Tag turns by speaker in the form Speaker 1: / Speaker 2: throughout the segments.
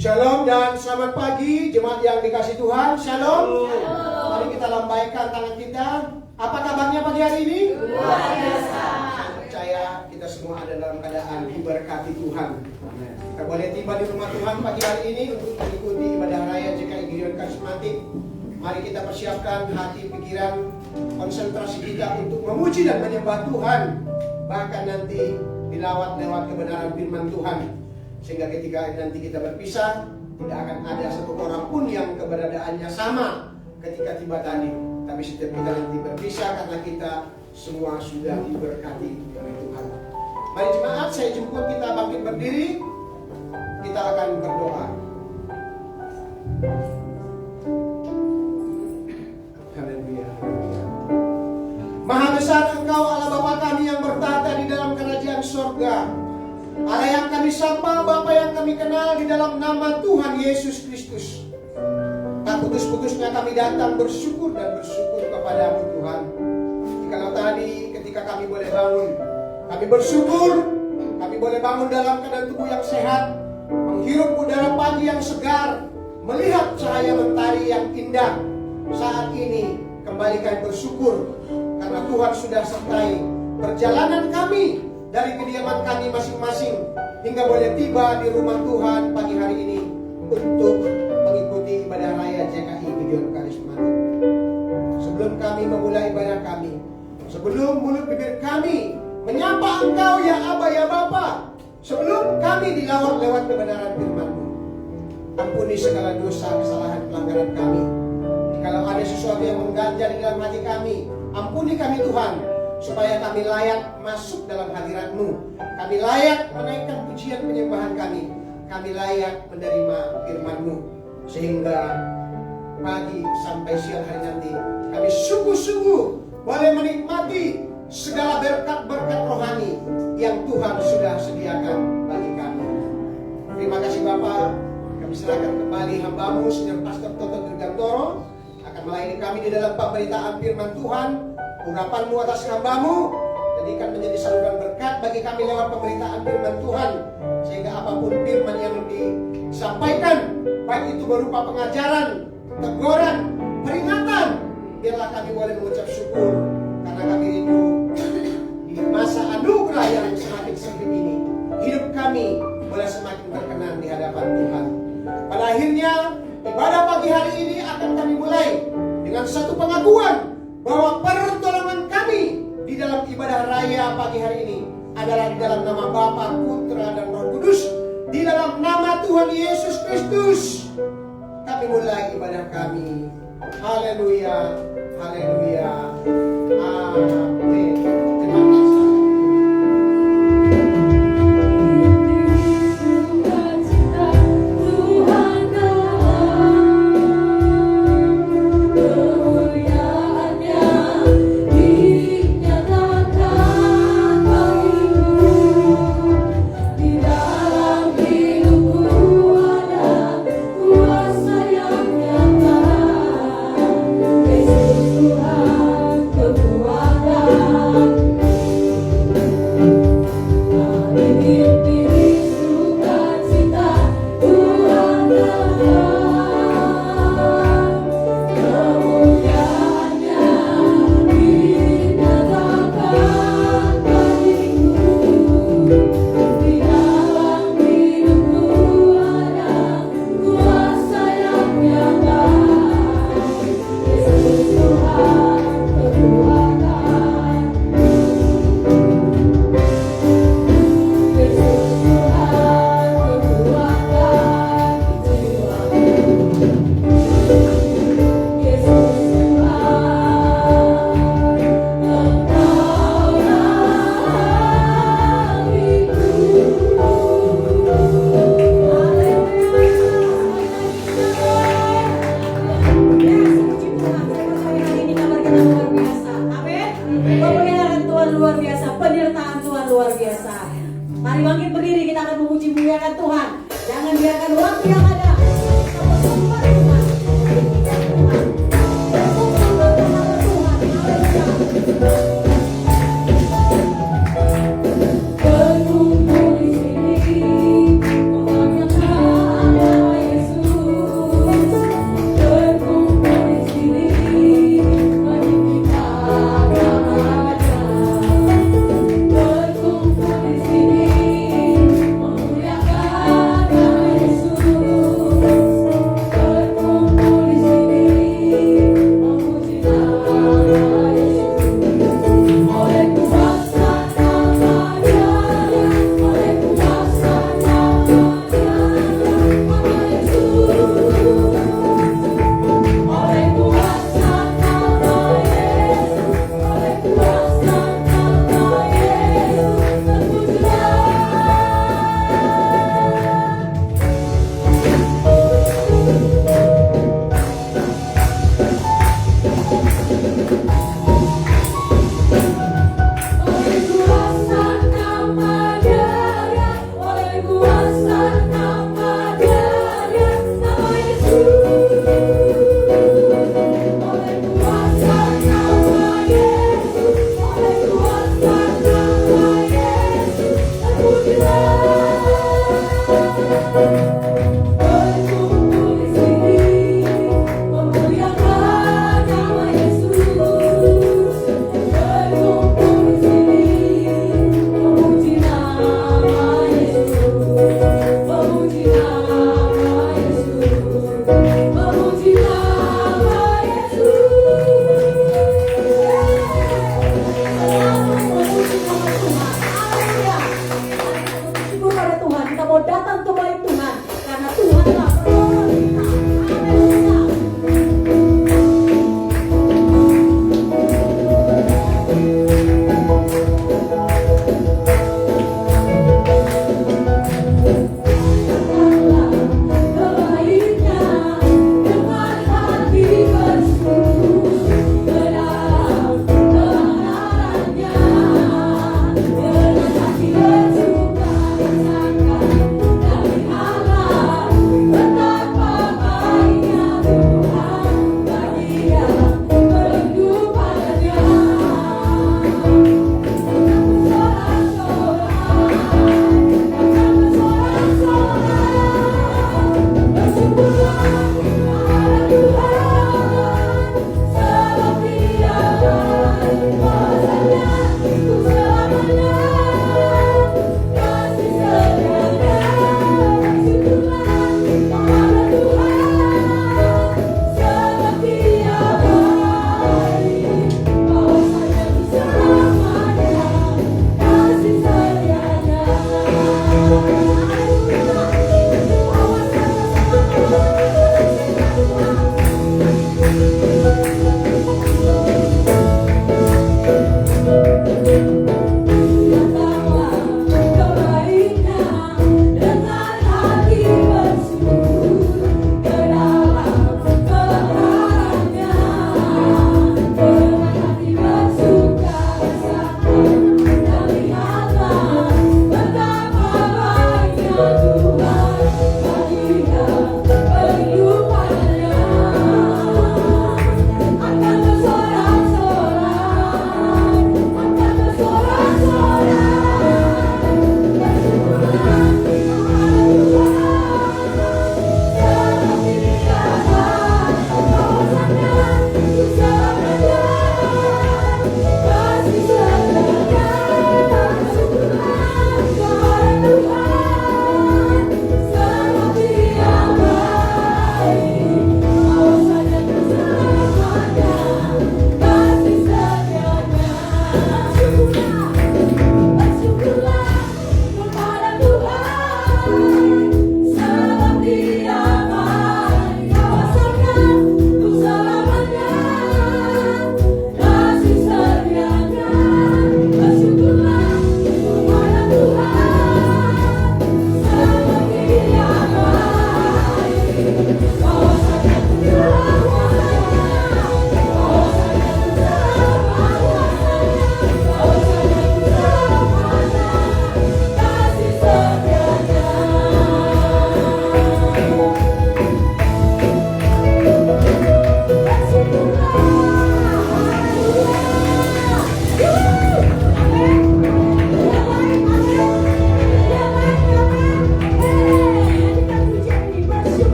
Speaker 1: Shalom dan selamat pagi jemaat yang dikasih Tuhan. Shalom. Mari kita lambaikan tangan kita. Apa kabarnya pagi hari ini?
Speaker 2: Luar biasa.
Speaker 1: Saya percaya kita semua ada dalam keadaan diberkati Tuhan. Kita boleh tiba di rumah Tuhan pagi hari ini untuk mengikuti ibadah raya GKI Gideon Karismatik. Mari kita persiapkan hati, pikiran, konsentrasi kita untuk memuji dan menyembah Tuhan. Bahkan nanti dilawat lewat kebenaran firman Tuhan. Sehingga ketika nanti kita berpisah, tidak akan ada satu orang pun yang keberadaannya sama ketika tiba tadi. Tapi setiap kita nanti berpisah karena kita semua sudah diberkati oleh Tuhan. Mari jemaat, saya jemput kita bangkit berdiri. Kita akan berdoa. Haleluya. Maha besar Engkau Allah Bapa kami yang bertata di dalam kerajaan surga. Allah yang kami sapa, Bapa yang kami kenal di dalam nama Tuhan Yesus Kristus. Tak putus-putusnya kami datang bersyukur dan bersyukur kepadamu Tuhan. Jikalau tadi ketika kami boleh bangun, kami bersyukur, kami boleh bangun dalam keadaan tubuh yang sehat, menghirup udara pagi yang segar, melihat cahaya mentari yang indah. Saat ini kembali kami bersyukur karena Tuhan sudah sertai perjalanan kami dari kediaman kami masing-masing hingga boleh tiba di rumah Tuhan pagi hari ini untuk mengikuti ibadah raya GKI Gideon Karismatik. Sebelum kami memulai ibadah kami, sebelum mulut bibir kami menyapa Engkau ya Aba ya Bapa, sebelum kami dilawat lewat kebenaran firman-Mu, ampuni segala dosa, kesalahan, pelanggaran kami. Kalau ada sesuatu yang mengganjal di dalam hati kami, ampuni kami Tuhan, supaya kami layak masuk dalam hadirat-Mu. Kami layak menaikkan pujian penyembahan kami. Kami layak menerima firman-Mu. Sehingga pagi sampai siang hari nanti kami sungguh-sungguh boleh menikmati segala berkat-berkat rohani yang Tuhan sudah sediakan bagi kami. Terima kasih Bapa. Kami serahkan kembali hamba-Mu Senior Pastor Toto Dirgantoro akan melayani kami di dalam pemberitaan firman Tuhan. Urapan-Mu atas hamba-Mu jadikan menjadi saluran berkat bagi kami lewat pemberitaan firman Tuhan, sehingga apapun firman yang disampaikan, baik itu berupa pengajaran, teguran, peringatan, biarlah kami boleh mengucap syukur karena kami rindu di masa anugerah yang semakin sempit ini, hidup kami boleh semakin berkenan di hadapan Tuhan. Pada akhirnya ibadah pagi hari ini akan kami mulai dengan satu pengakuan bahwa pertolongan kami di dalam ibadah raya pagi hari ini adalah di dalam nama Bapa, Putra, dan Roh Kudus, di dalam nama Tuhan Yesus Kristus. Kami mulai ibadah kami. Haleluya, haleluya, amin. Terima kasih.
Speaker 2: Berkumpul di sini, orang yang tak ada mau datang kembali Tuhan, karena Tuhan telah menolong kita. Haleluya. Dengan hati bersuka sangka, kami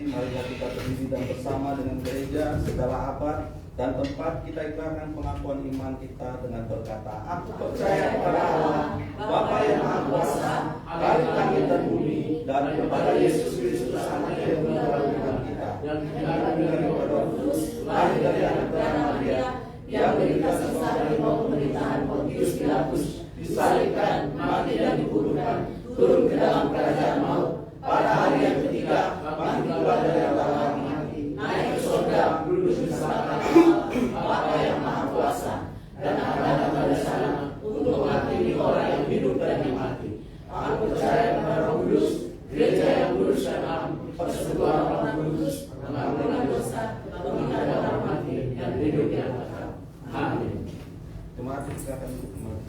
Speaker 3: marilah kita berdiri dan bersama dengan gereja segala abad dan tempat kita ikutkan pengakuan iman kita dengan berkata, aku percaya kepada Allah, Bapa yang Maha Kuasa, Bapa langit dan bumi, dan kepada Yesus Kristus anaknya yang mengalahkan kita, yang dari Roh Kudus, lahir dari anak Maria, yang menderita sengsara dari bawah pemerintahan Pontius Pilatus, disalibkan, mati dan dikuburkan, turun ke dalam kerajaan maut, pada hari yang ketiga bangkit keluar dari antara orang mati, naik ke surga, duduk di sebelah kanan Bapa yang Maha Kuasa, dan akan datang pada sana untuk menghakimi orang yang hidup dan yang mati. Aku percaya kepada Roh Kudus, gereja yang kudus dan am, persekutuan orang kudus, pengampunan dosa, pengampunan orang mati, dan hidup yang kekal. Amin. Terima kasih, silakan duduk kembali.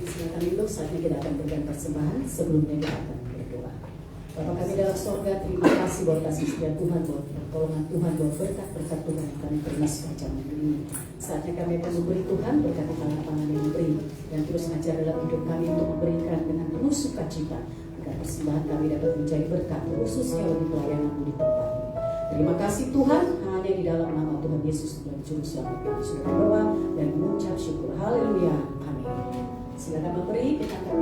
Speaker 2: Silakan duduk, saatnya kita akan berikan persembahan. Sebelumnya kita akan berdoa. Bapa kami dalam sorga, terima kasih buat kasih setia Tuhan, buat pertolongan Tuhan, buat berkat-berkat Tuhan yang kami terima sepanjang minggu ini. Saatnya kami akan memberi Tuhan berkat tangan yang diberi, dan terus mengajar dalam hidup kami untuk memberikan dengan penuh sukacita agar persembahan kami dapat menjadi berkat, khususnya bagi pelayananmu di tempat ini. Terima kasih Tuhan, hanya di dalam nama Tuhan Yesus dan Juru Selamat kami sudah berdoa dan mengucap syukur. Haleluya, amin. Silakan memberi, kita akan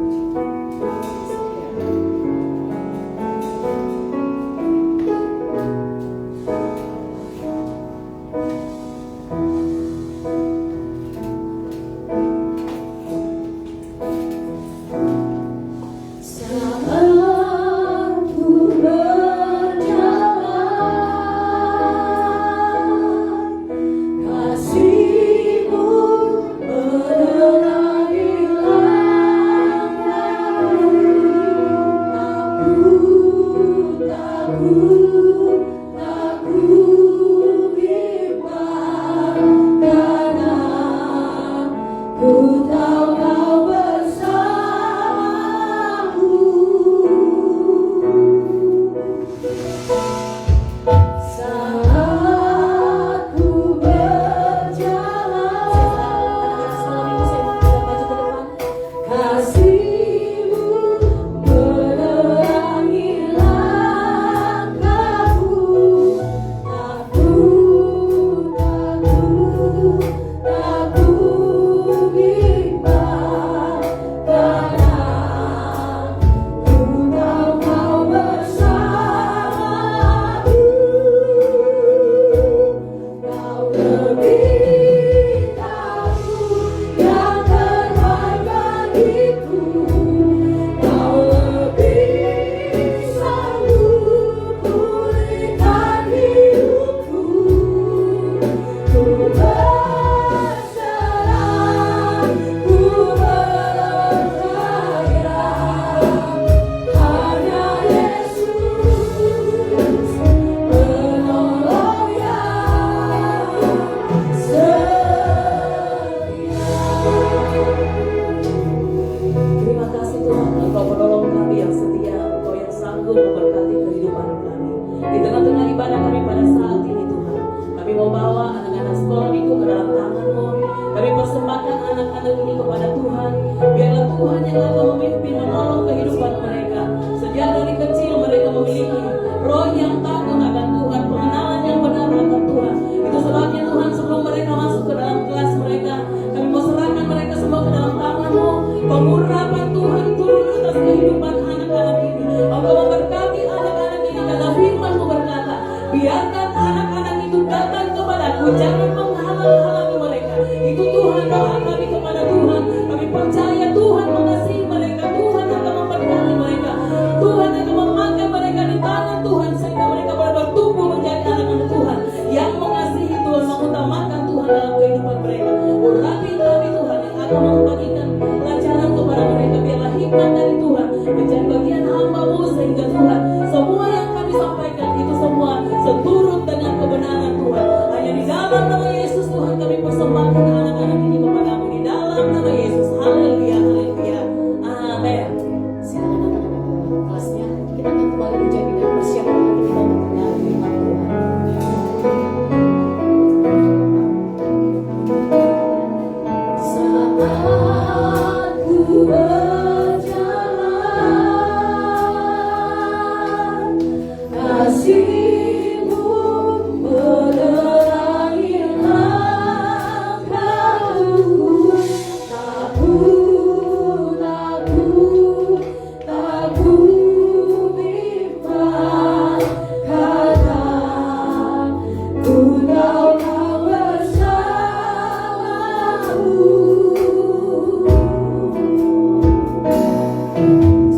Speaker 2: biarkan anak-anak itu datang kepadaku, jangan menghalang-halangi mereka. Itu Tuhan doa kami kepada Tuhan. Kami percaya Tuhan mengasihi mereka, Tuhan akan memberkati mereka, Tuhan akan memakai mereka di tangan Tuhan sehingga mereka boleh bertumbuh menjadi anak-anak Tuhan yang mengasihi Tuhan, mengutamakan Tuhan dalam kehidupan mereka. Urapi kami Tuhan yang akan membagikan pelajaran kepada mereka, biarlah hikmat dari Tuhan menjadi bagian hamba-Mu sehingga Tuhan semua yang kami sampaikan itu semua seturut dengan kebenaran Tuhan. Hanya di dalam nama Yesus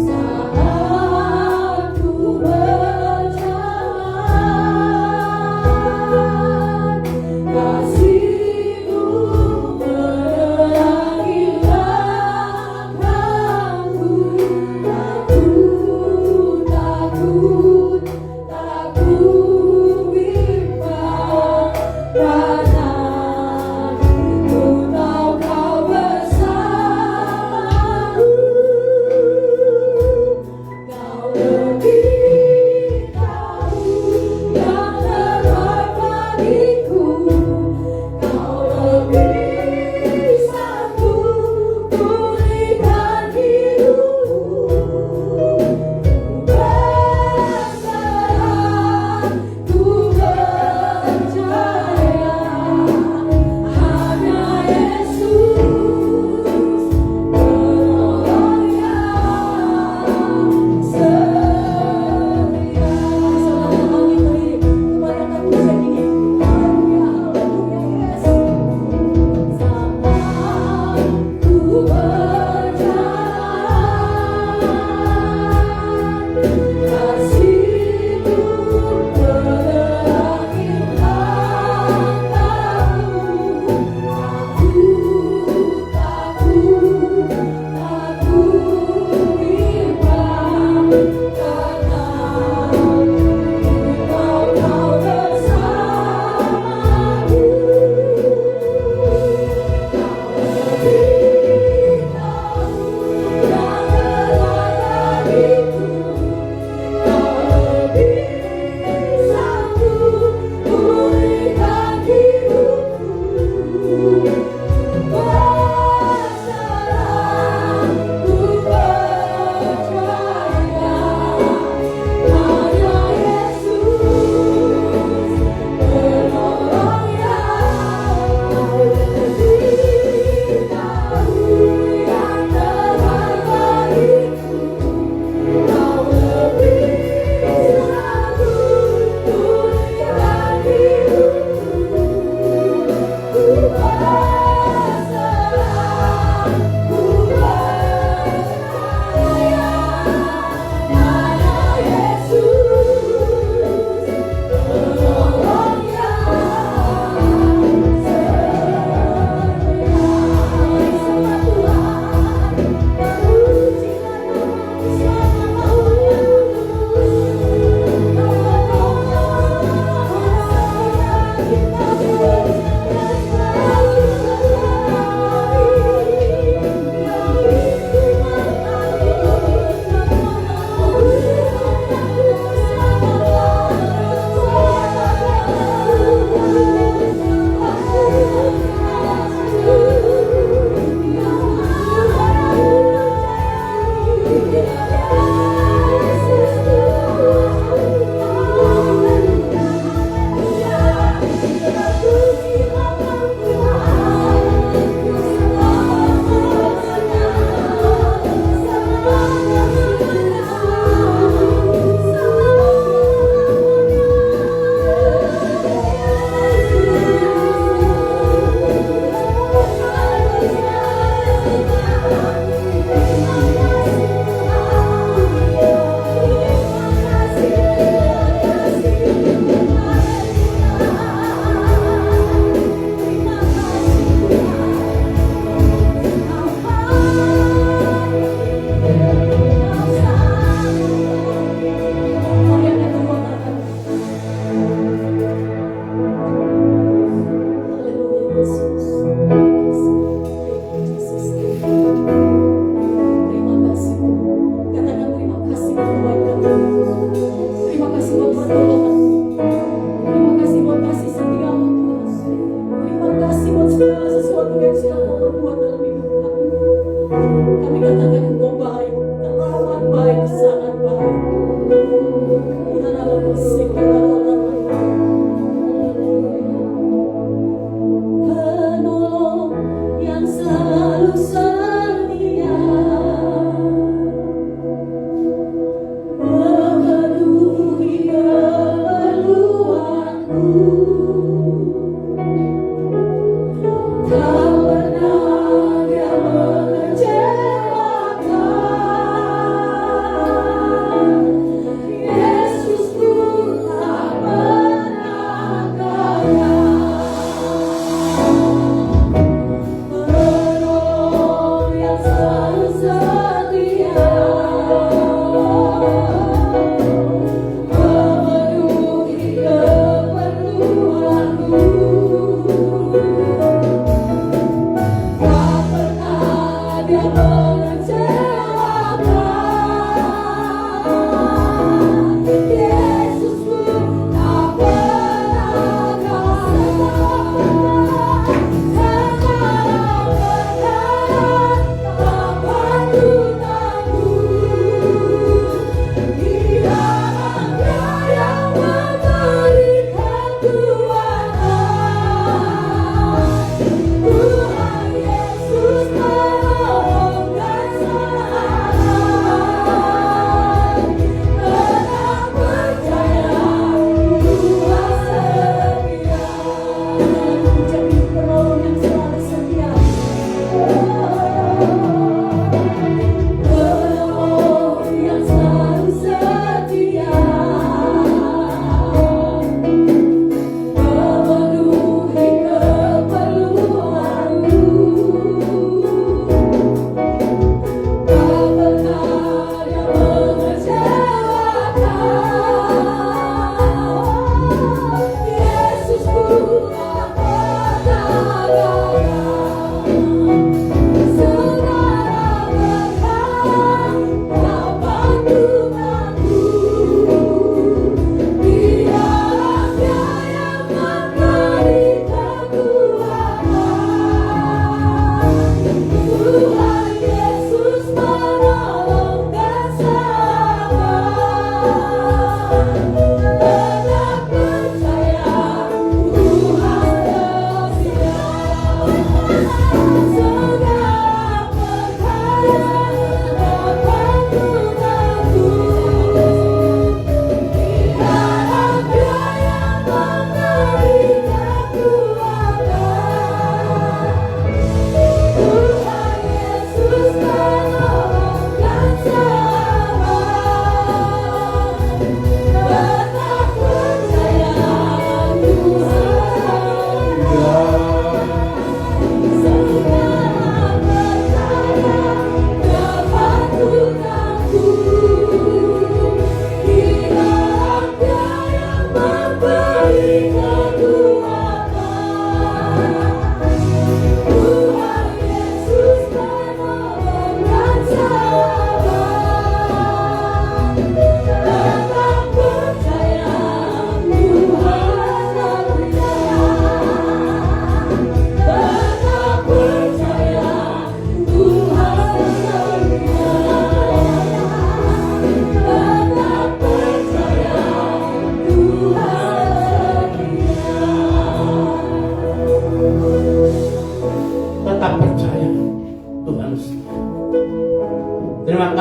Speaker 4: Saat ku berjalan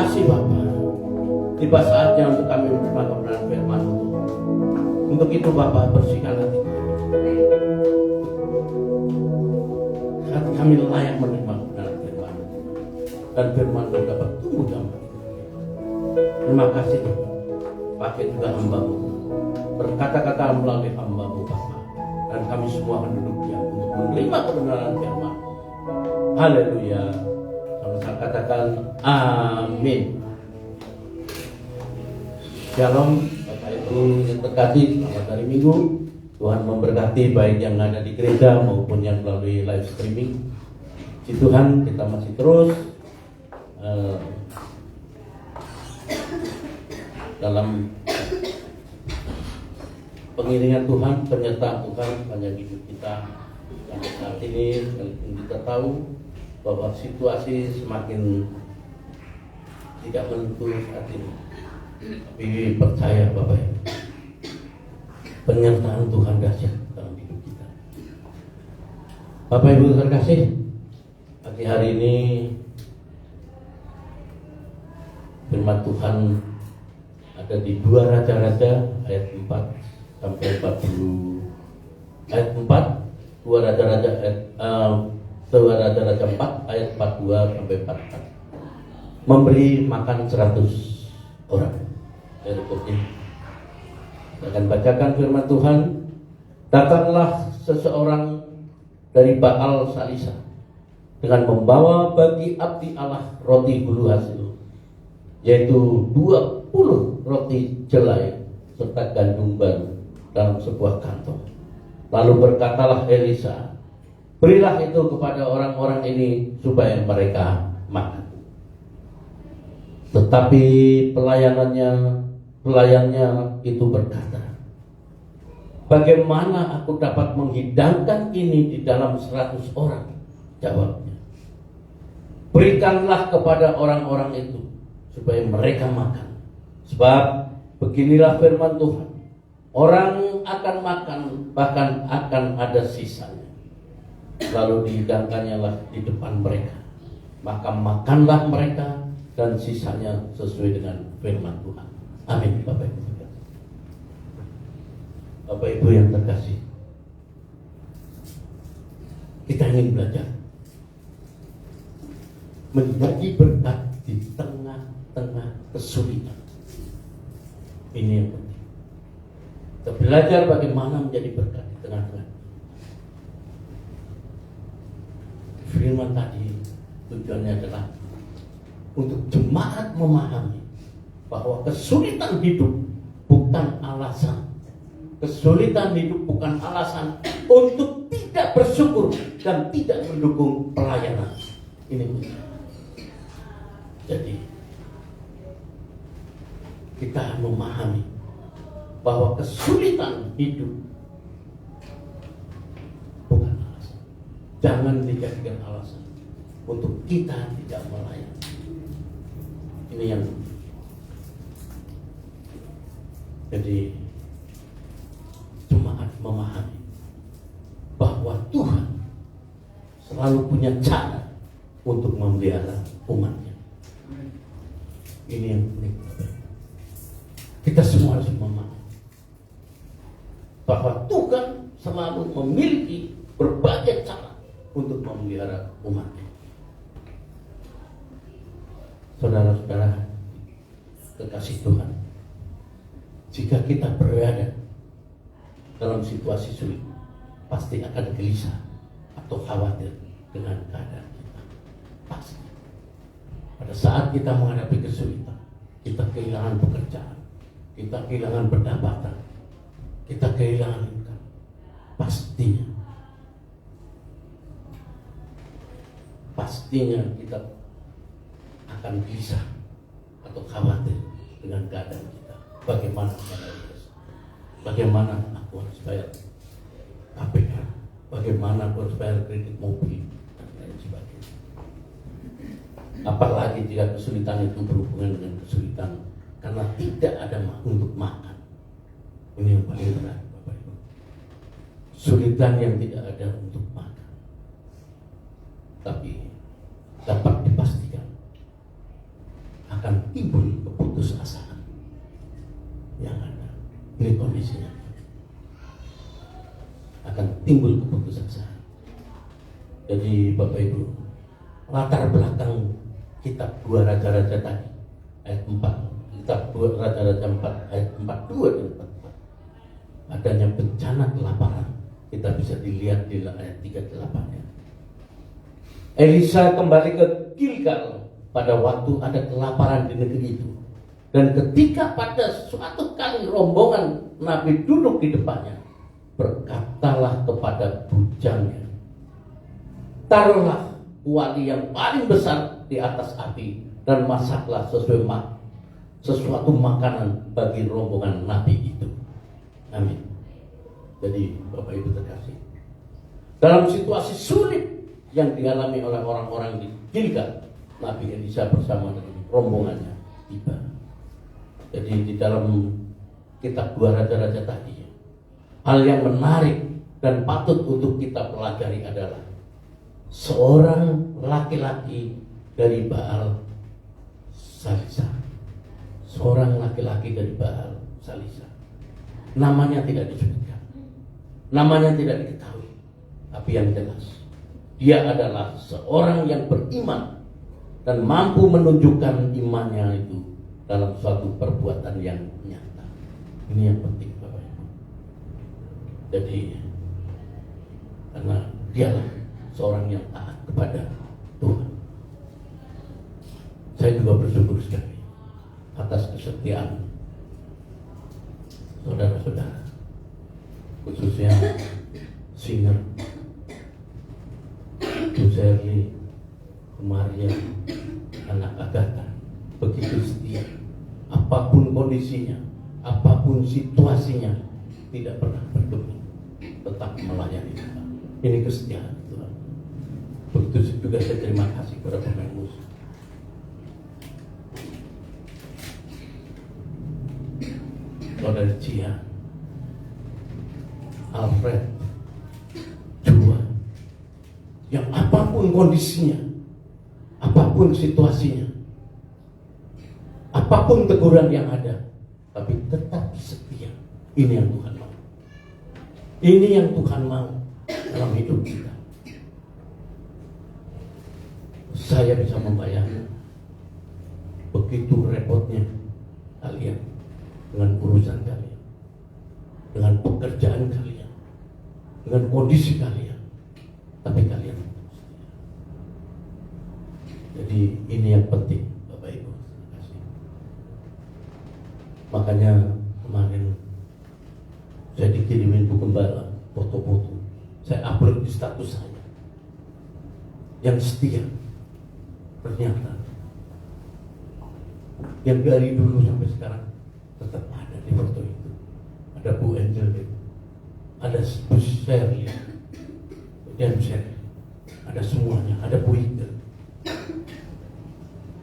Speaker 4: kasih Bapa. Tiba saatnya untuk kami menerima kebenaran firman-Mu. Untuk itu Bapa, bersihkan hati kami. Hati kami layak menerima kebenaran firman-Mu. Dan firman-Mu dapat tumbuh dalam hati kami. Terima kasih Tuhan. Pakai juga hamba-Mu. Berkata-kata melalui hamba-Mu Bapa. Dan kami semua akan duduk diam untuk menerima kebenaran firman. Haleluya. Sama-sama katakan amin. Shalom Bapak Ibu yang terkasih, selamat hari Minggu. Tuhan memberkati baik yang ada di gereja maupun yang melalui live streaming. Puji Tuhan, kita masih terus dalam pengiringan Tuhan, penyertaan Tuhan pada hidup kita. Sampai saat ini kita tahu bahwa situasi semakin tidak menentu saat ini. Tapi percaya Bapak Ibu, penyertaan Tuhan dahsyat dalam hidup kita. Bapak Ibu terkasih, pagi hari ini firman Tuhan ada di 2 Raja-Raja ayat 4 sampai 40. Ayat 4, 2 Raja-Raja ayat 2 Raja-Raja 4 ayat 42 sampai 44. Memberi makan 100 orang. Saya akan bacakan firman Tuhan. Datanglah seseorang dari Baal Salisa dengan membawa bagi abdi Allah roti bulu hasil, yaitu 20 roti jelai serta gandum baru dalam sebuah kantong. Lalu berkatalah Elisa, berilah itu kepada orang-orang ini supaya mereka makan. Tetapi pelayannya itu berkata, bagaimana aku dapat menghidangkan ini di dalam 100 orang? Jawabnya, berikanlah kepada orang-orang itu supaya mereka makan. Sebab beginilah firman Tuhan, orang akan makan, bahkan akan ada sisanya. Lalu dihidangkannya lah di depan mereka, maka makanlah mereka dan sisanya sesuai dengan firman Tuhan. Amin. Bapak Ibu, Bapak Ibu yang terkasih, kita ingin belajar menjadi berkat di tengah-tengah kesulitan. Ini yang penting. Kita belajar bagaimana menjadi berkat di tengah-tengah. Firman tadi tujuannya adalah untuk jemaat memahami bahwa kesulitan hidup bukan alasan. Kesulitan hidup bukan alasan untuk tidak bersyukur dan tidak mendukung pelayanan. Ini benar. Jadi kita memahami bahwa kesulitan hidup bukan alasan. Jangan dijadikan alasan untuk kita tidak melayani. Ini yang jadi jemaat memahami bahwa Tuhan selalu punya cara untuk memelihara umatnya. Ini yang penting. Kita semua harus memahami bahwa Tuhan selalu memiliki berbagai cara untuk memelihara umatnya. Saudara-saudara kekasih Tuhan, jika kita berada dalam situasi sulit, pasti akan gelisah atau khawatir dengan keadaan kita. Pasti. Pada saat kita menghadapi kesulitan, kita kehilangan pekerjaan, kita kehilangan pendapatan, kita kehilangan income, pastinya kita akan gelisah atau khawatir dengan keadaan kita. Bagaimana aku harus bayar KPR, bagaimana aku harus bayar kredit mobil, dan lain sebagainya. Apalagi jika kesulitan itu berhubungan dengan kesulitan karena tidak ada untuk makan. Ini yang paling berat, Bapak Ibu. Kesulitan yang tidak ada untuk makan. Tapi dapat dipastikan akan akan timbul keputusasaan. Jadi Bapak Ibu, latar belakang kitab 2 Raja-Raja tadi ayat 4, kitab 2 Raja-Raja 4 ayat 42 dan 44, adanya bencana kelaparan kita bisa dilihat di ayat 38-nya. Elisa kembali ke Gilgal pada waktu ada kelaparan di negeri itu. Dan ketika pada suatu kali rombongan Nabi duduk di depannya, berkatalah kepada bujangnya, taruhlah kuali yang paling besar di atas api dan masaklah sesuatu makanan bagi rombongan Nabi itu. Amin. Jadi Bapak Ibu terkasih, dalam situasi sulit yang dialami oleh orang-orang di Gilgal, Nabi Elisa bersama dengan rombongannya tiba. Jadi di dalam kitab 2 Raja-Raja tadi, hal yang menarik dan patut untuk kita pelajari adalah seorang laki-laki dari Baal Salisa. Seorang laki-laki dari Baal Salisa. Namanya tidak disebutkan, namanya tidak diketahui, tapi yang jelas dia adalah seorang yang beriman dan mampu menunjukkan imannya itu dalam suatu perbuatan yang nyata. Ini yang penting Bapak Ibu. Jadi karena dialah seorang yang taat kepada Tuhan. Saya juga bersyukur sekali atas kesetiaan saudara-saudara, khususnya singer Bu Serli, Maria, anak Agatha, begitu setia. Apapun kondisinya, apapun situasinya, tidak pernah bergeming, tetap melayani Tuhan. Ini kesetiaan Tuhan. Begitu juga saya terima kasih kepada pemain musik. Saudara Cia, Alfred, Jua, yang apapun kondisinya, apapun situasinya, apapun teguran yang ada, tapi tetap setia. Ini yang Tuhan mau. Ini yang Tuhan mau dalam hidup kita. Saya bisa membayangkan begitu repotnya kalian dengan urusan kalian, dengan pekerjaan kalian, dengan kondisi kalian, tapi kalian setia. Jadi ini yang penting Bapak Ibu. Makanya kemarin saya dikirimin Bu Gembala foto-foto, saya upload di status saya. Yang setia, ternyata yang dari dulu sampai sekarang tetap ada di foto itu. Ada Bu Angel, ada Bu Sherly, dan Sherly, ada semuanya, ada Bu Ida,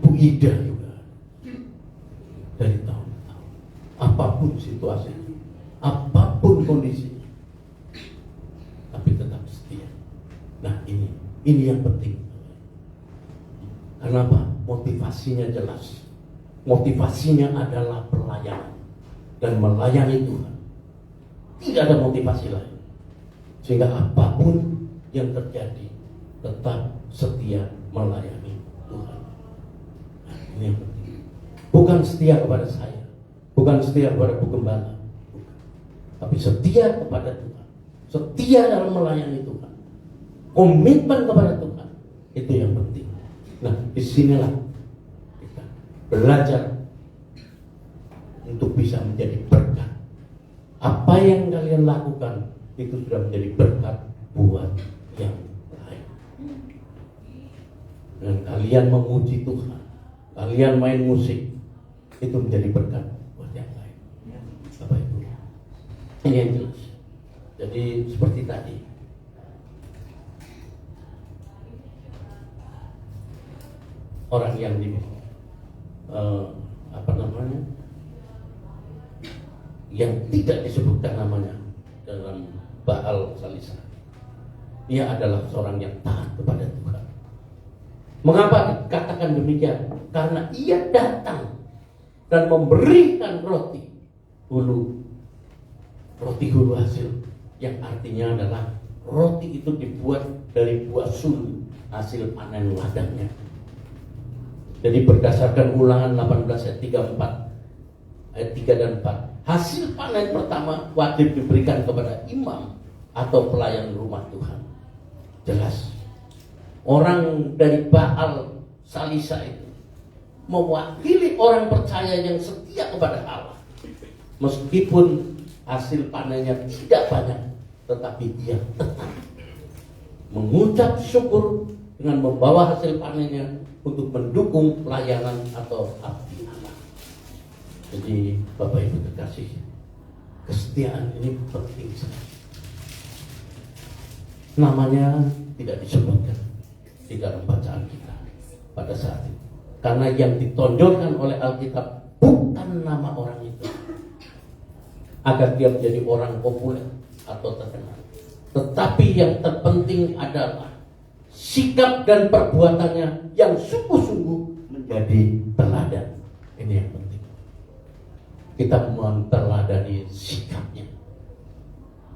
Speaker 4: Bu Ida juga dari tahun ke tahun. Apapun situasinya, apapun kondisinya, tapi tetap setia. Nah ini yang penting. Kenapa? Motivasinya jelas. Motivasinya adalah pelayanan dan melayani Tuhan. Tidak ada motivasi lain. Sehingga apapun yang terjadi, tetap setia melayani Tuhan. Nah, ini yang penting. Bukan setia kepada saya, bukan setia kepada Bu Gembala, bukan. Tapi setia kepada Tuhan, setia dalam melayani Tuhan, komitmen kepada Tuhan. Itu yang penting. Nah, disinilah kita belajar untuk bisa menjadi berkat. Apa yang kalian lakukan itu sudah menjadi berkat buat yang lain. Dan kalian memuji Tuhan, kalian main musik, itu menjadi berkat buat yang lain. Bapak Ibu, ini yang jelas. Jadi seperti tadi, orang yang yang tidak disebutkan namanya dalam Baal Salisa, dia adalah seorang yang taat kepada Tuhan. Mengapa dikatakan demikian? Karena ia datang dan memberikan roti hulu hasil yang artinya adalah roti itu dibuat dari buah sulur hasil panen ladangnya. Jadi berdasarkan Ulangan 18 ayat 34 ayat 3 dan 4, hasil panen pertama wajib diberikan kepada imam atau pelayan rumah Tuhan. Jelas, orang dari Baal Salisa itu mewakili orang percaya yang setia kepada Allah. Meskipun hasil panennya tidak banyak, tetapi dia tetap mengucap syukur dengan membawa hasil panennya untuk mendukung pelayanan atau abdi Allah. Jadi Bapak Ibu terkasih, kesetiaan ini penting sekali. Namanya tidak disebutkan di dalam bacaan kita pada saat itu, karena yang ditonjolkan oleh Alkitab bukan nama orang itu agar dia menjadi orang populer atau terkenal, tetapi yang terpenting adalah sikap dan perbuatannya yang sungguh-sungguh menjadi teladan. Ini yang penting. Kita menteladani sikapnya,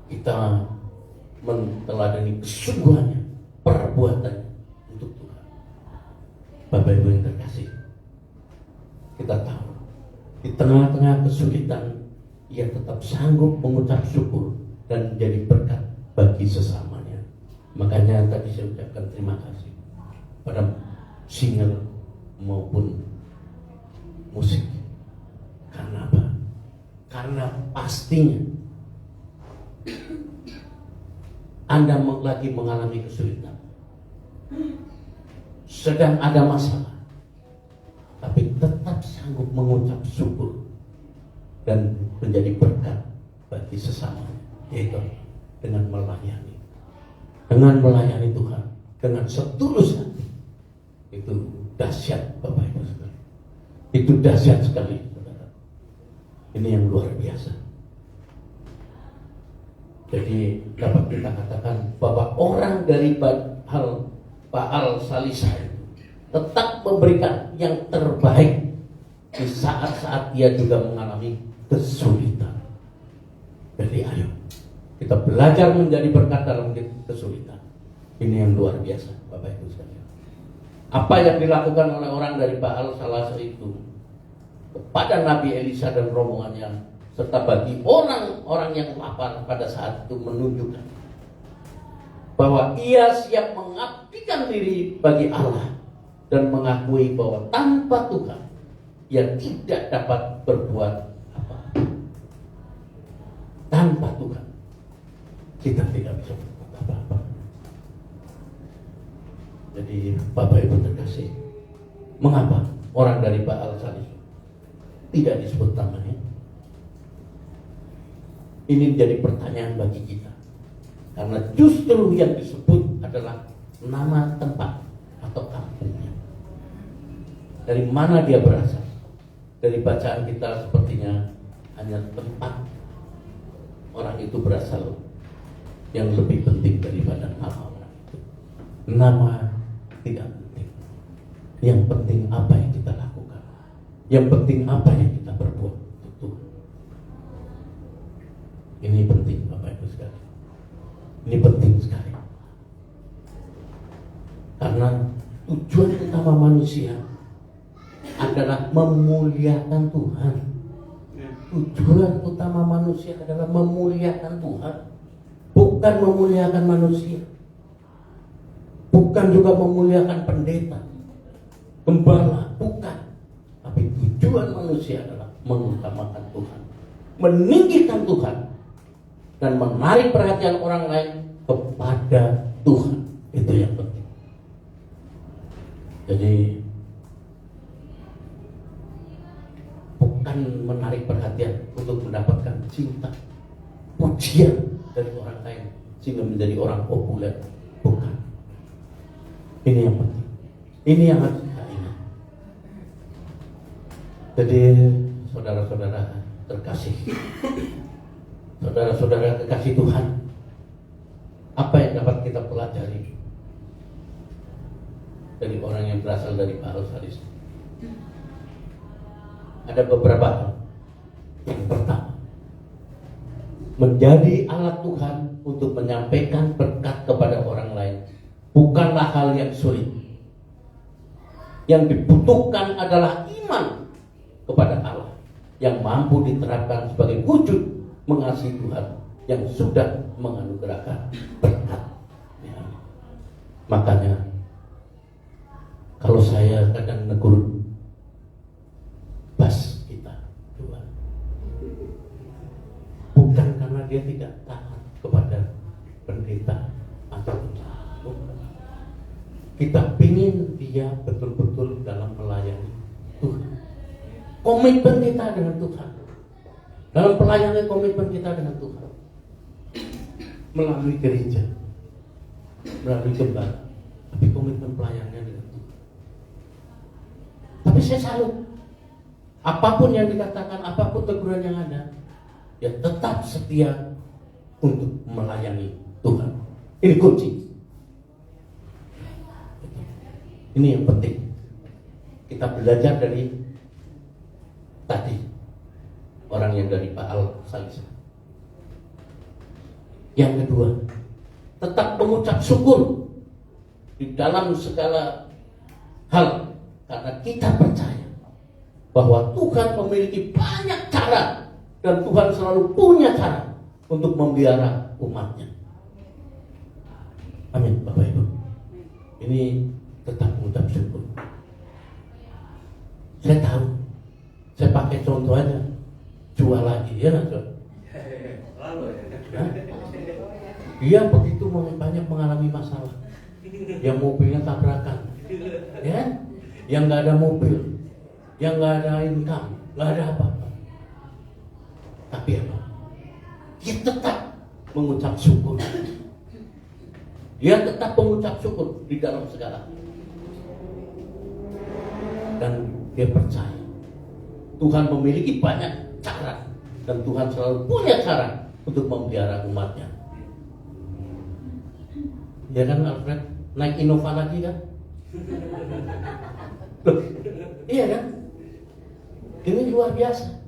Speaker 4: kita menteladani kesungguhannya, perbuatannya untuk Tuhan. Bapak Ibu yang terkasih, kita tahu di tengah-tengah kesulitan ia tetap sanggup mengucap syukur dan menjadi berkat bagi sesamanya. Makanya tadi saya ucapkan terima kasih pada singer maupun musik. Karena apa? Karena pastinya Anda lagi mengalami kesulitan, sedang ada masalah, tapi tetap sanggup mengucap syukur dan menjadi berkat bagi sesamanya, yaitu dengan melayani Tuhan dengan setulus hati. Itu dahsyat Bapak Ibu sekalian. Itu dahsyat sekali, saudara. Ini yang luar biasa. Jadi dapat kita katakan bahwa orang dari Baal Salisa tetap memberikan yang terbaik di saat-saat dia juga mengalami kesulitan. Jadi ayo kita belajar menjadi berkat dalam kesulitan. Ini yang luar biasa Bapak Ibu sekalian. Apa yang dilakukan oleh orang dari Baal Salisa itu kepada Nabi Elisa dan rombongannya, serta bagi orang-orang yang lapar pada saat itu, menunjukkan bahwa ia siap mengabdikan diri bagi Allah dan mengakui bahwa tanpa Tuhan ia tidak dapat berbuat apa-apa. Tanpa Tuhan kita tidak bisa berbuat apa-apa. Jadi Bapak Ibu terkasih, mengapa orang dari Baal Salisa tidak disebut namanya? Ini menjadi pertanyaan bagi kita, karena justru yang disebut adalah nama tempat atau kampungnya. Dari mana dia berasal? Dari bacaan kita sepertinya hanya tempat orang itu berasal yang lebih penting daripada nama orang itu. Nama tidak penting. Yang penting apa yang kita lakukan. Yang penting apa yang kita berbuat untuk Tuhan. Ini penting Bapak Ibu sekalian. Ini penting sekali. Karena tujuan utama manusia adalah memuliakan Tuhan. Tujuan utama manusia adalah memuliakan Tuhan, bukan memuliakan manusia. Bukan juga memuliakan pendeta, gembala, bukan. Tapi tujuan manusia adalah mengutamakan Tuhan, meninggikan Tuhan, dan menarik perhatian orang lain kepada Tuhan. Itu yang penting. Jadi bukan menarik perhatian untuk mendapatkan cinta, pujian dari orang lain sehingga menjadi orang populer. Bukan. Ini yang penting. Ini yang harus kita ingat. Jadi saudara-saudara terkasih, saudara-saudara kekasih Tuhan, apa yang dapat kita pelajari dari orang yang berasal dari Baal Salisa? Ada beberapa hal. Yang pertama, menjadi alat Tuhan untuk menyampaikan berkat kepada orang lain bukanlah hal yang sulit. Yang dibutuhkan adalah iman kepada Allah yang mampu diterapkan sebagai wujud mengasihi Tuhan yang sudah menganugerahkan berkat. Ya. Makanya kalau saya kadang negur bas kita Tuhan, bukan karena dia tidak taat kepada pendeta atau bukan. Kita ingin dia betul-betul dalam melayani Tuhan. Komitmen kita dengan Tuhan. Dalam pelayanan komitmen kita dengan Tuhan. Melalui gereja. Melalui gembala. Tapi komitmen pelayanannya dengan Tuhan. Tapi saya salut. Apapun yang dikatakan, apapun teguran yang ada, ya tetap setia untuk melayani Tuhan. Ini kunci. Ini yang penting. Kita belajar dari tadi orang yang dari Pak Al Salisa. Yang kedua, tetap mengucap syukur di dalam segala hal karena kita percaya bahwa Tuhan memiliki banyak cara dan Tuhan selalu punya cara untuk memelihara umatnya. Amin, Bapak Ibu. Ini tetap mengucap syukur. Saya tahu, saya pakai contoh aja, jual lagi, ya nggak jual? Dia begitu banyak mengalami masalah, yang mobilnya tabrakan, ya, yang nggak ada mobil, yang nggak ada income, nggak ada apa-apa. Tapi apa? Dia tetap mengucap syukur. Dia tetap mengucap syukur di dalam segala. Dan dia percaya Tuhan memiliki banyak cara dan Tuhan selalu punya cara untuk memelihara umatnya. Ya kan Alfred, naik Innova lagi kan? Iya kan? Ini luar biasa.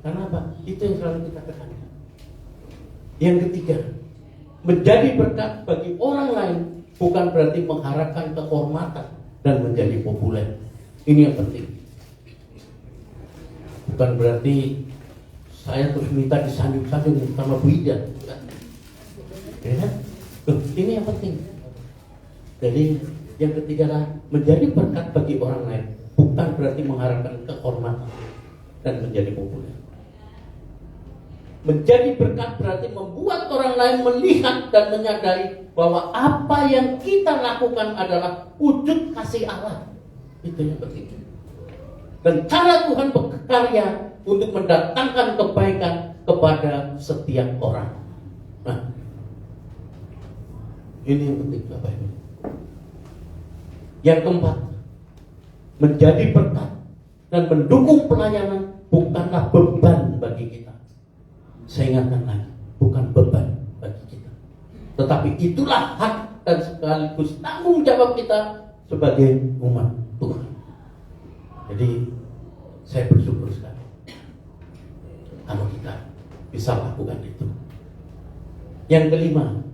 Speaker 4: Karena apa? Itu yang selalu kita tekankan. Yang ketiga, menjadi berkat bagi orang lain bukan berarti mengharapkan kehormatan dan menjadi populer. Ini yang penting. Bukan berarti saya terus minta disanjung-sanjung sama Bu Ida. Ya kan? Ini yang penting. Jadi yang ketiga adalah menjadi berkat bagi orang lain bukan berarti mengharapkan kehormatan dan menjadi populer. Menjadi berkat berarti membuat orang lain melihat dan menyadari bahwa apa yang kita lakukan adalah wujud kasih Allah. Itu yang penting. Dan cara Tuhan berkarya untuk mendatangkan kebaikan kepada setiap orang. Nah, ini yang penting Bapak Ibu. Yang keempat, menjadi berkat dan mendukung pelayanan bukanlah beban bagi kita. Saya ingatkan lagi, bukan beban bagi kita, tetapi itulah hak dan sekaligus tanggung jawab kita sebagai umat Tuhan. Jadi saya bersyukur sekali kalau kita bisa lakukan itu. Yang kelima,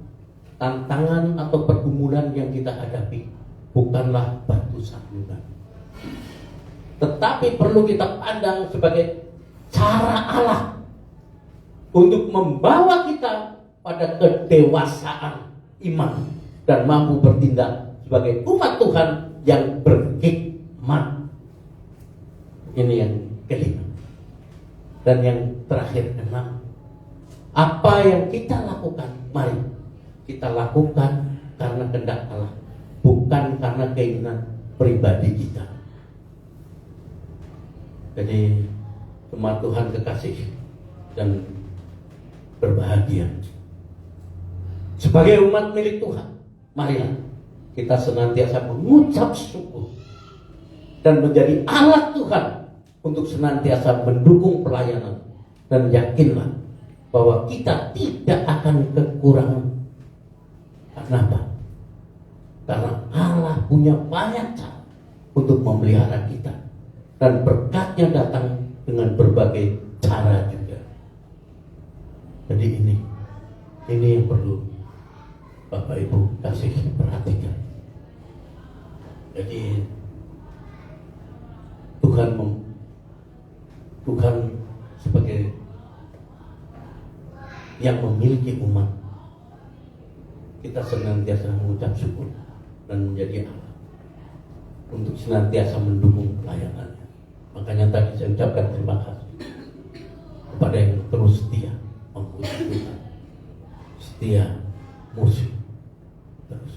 Speaker 4: tantangan atau pergumulan yang kita hadapi bukanlah batu sandungan, tetapi perlu kita pandang sebagai cara Allah untuk membawa kita pada kedewasaan iman dan mampu bertindak sebagai umat Tuhan yang berhikmat. Ini yang kelima. Dan yang terakhir, keenam, apa yang kita lakukan, mari kita lakukan karena kehendak Allah, bukan karena keinginan pribadi kita. Jadi umat Tuhan kekasih dan berbahagia. Sebagai umat milik Tuhan, marilah kita senantiasa mengucap syukur dan menjadi alat Tuhan untuk senantiasa mendukung pelayanan, dan yakinlah bahwa kita tidak akan kekurangan. Kenapa? Karena Allah punya banyak cara untuk memelihara kita, dan berkatnya datang dengan berbagai cara juga. Jadi ini yang perlu Bapak Ibu kasih perhatikan. Jadi Tuhan sebagai yang memiliki umat, kita senantiasa mengucap syukur dan menjadi alat untuk senantiasa mendukung pelayanannya. Makanya tadi saya ucapkan terima kasih kepada yang terus setia memuji Tuhan, setia musik terus.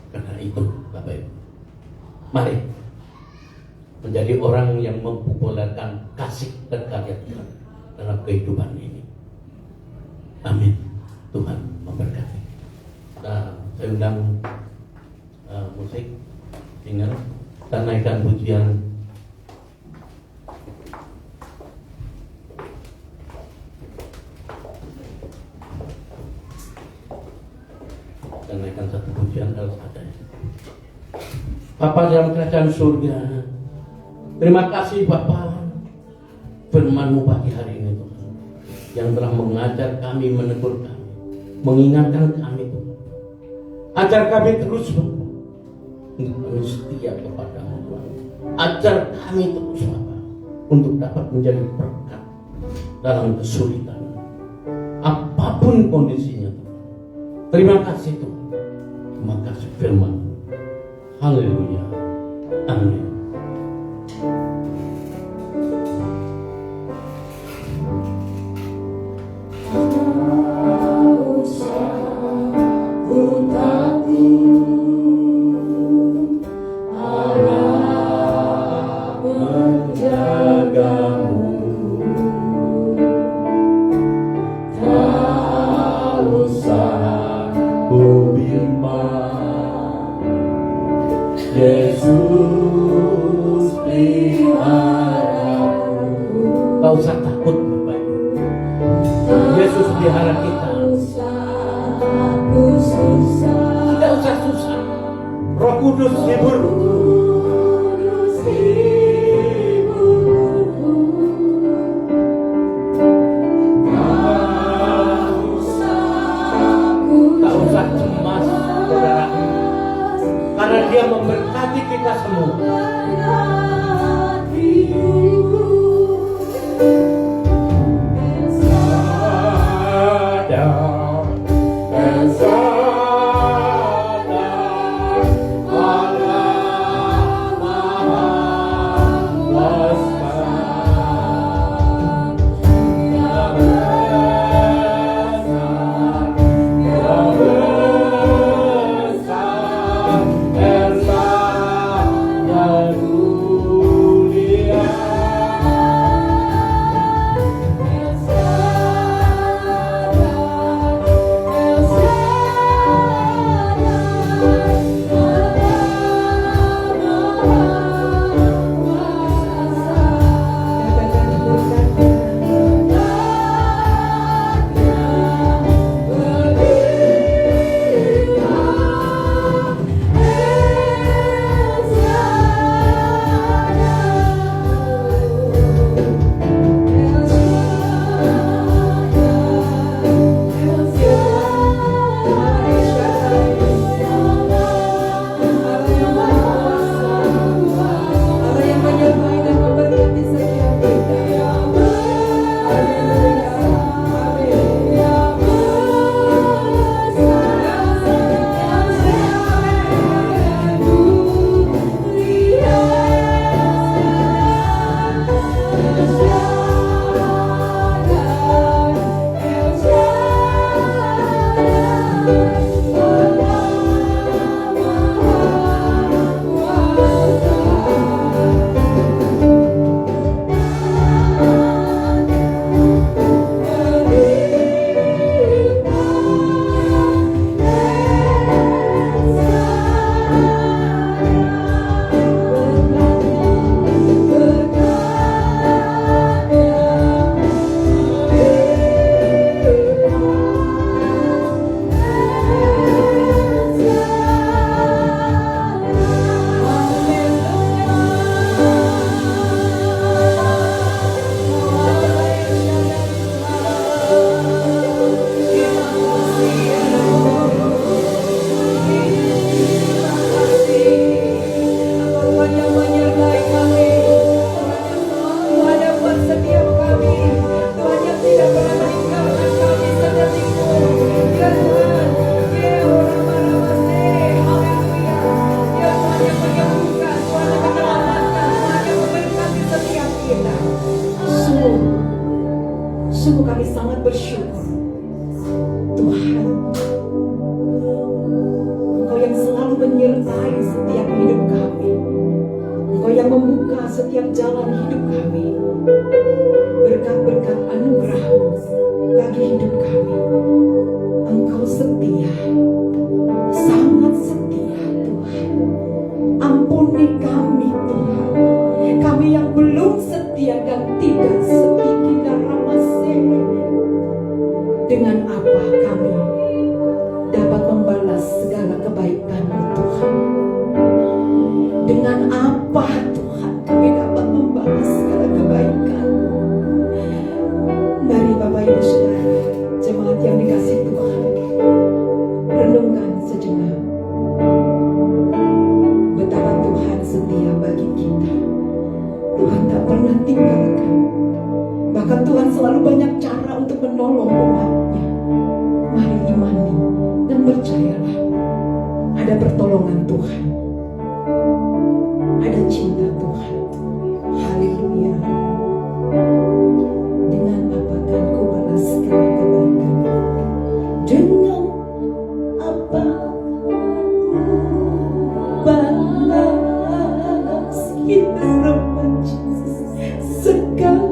Speaker 4: Karena itu Bapak Ibu, mari menjadi orang yang mempopulerkan kasih dan karya Tuhan dalam kehidupan ini. Amin. Tuhan memberkati. Nah, saya undang musik, ingat, dan naikkan pujian. Dan naikkan satu pujian harus ada. Bapa dalam kerajaan surga, terima kasih Bapa, firman-Mu pagi hari ini Tuhan, yang telah mengajar kami, menegur kami, mengingatkan kami Tuhan. Ajar kami terus Bapa, untuk kami setia kepada-Mu Tuhan. Ajar kami terus Bapa, untuk dapat menjadi berkat dalam kesulitan, apapun kondisinya Tuhan. Terima kasih Tuhan. Terima kasih firman. Haleluya. Amin. Tak usah takut Bapak Ibu. Yesus pelihara kita. Tidak usah susah. Roh Kudus hibur. Tak usah cemas saudara, karena Dia memberkati kita semua.
Speaker 2: Tuhan. Engkau yang selalu menyertai setiap hidup kami. Engkau yang membuka setiap jalan hidup kami. Berkat-berkat anugerah-Mu bagi hidup kami. Engkau setia, sangat setia Tuhan. Ampuni kami Tuhan, kami yang belum setia dan tidak sedikit ramasih. Dengan apa kami dapat membalas segala kebaikan-Mu Tuhan? Dengan apa Tuhan kami dapat membalas segala kebaikan? Mari Bapak Ibu Saudara, jemaat yang dikasihi Tuhan, renungkan sejenak betapa Tuhan setia bagi kita. Tuhan tak pernah tinggalkan. Bahkan Tuhan selalu banyak cara untuk menolong umat-Nya. Mari imani dan percayalah, ada pertolongan Tuhan, ada cinta Tuhan. Haleluya. Dengan apa kan ku balas segala kebaikan? Dengan apa balas kita Rabbah Yesus segala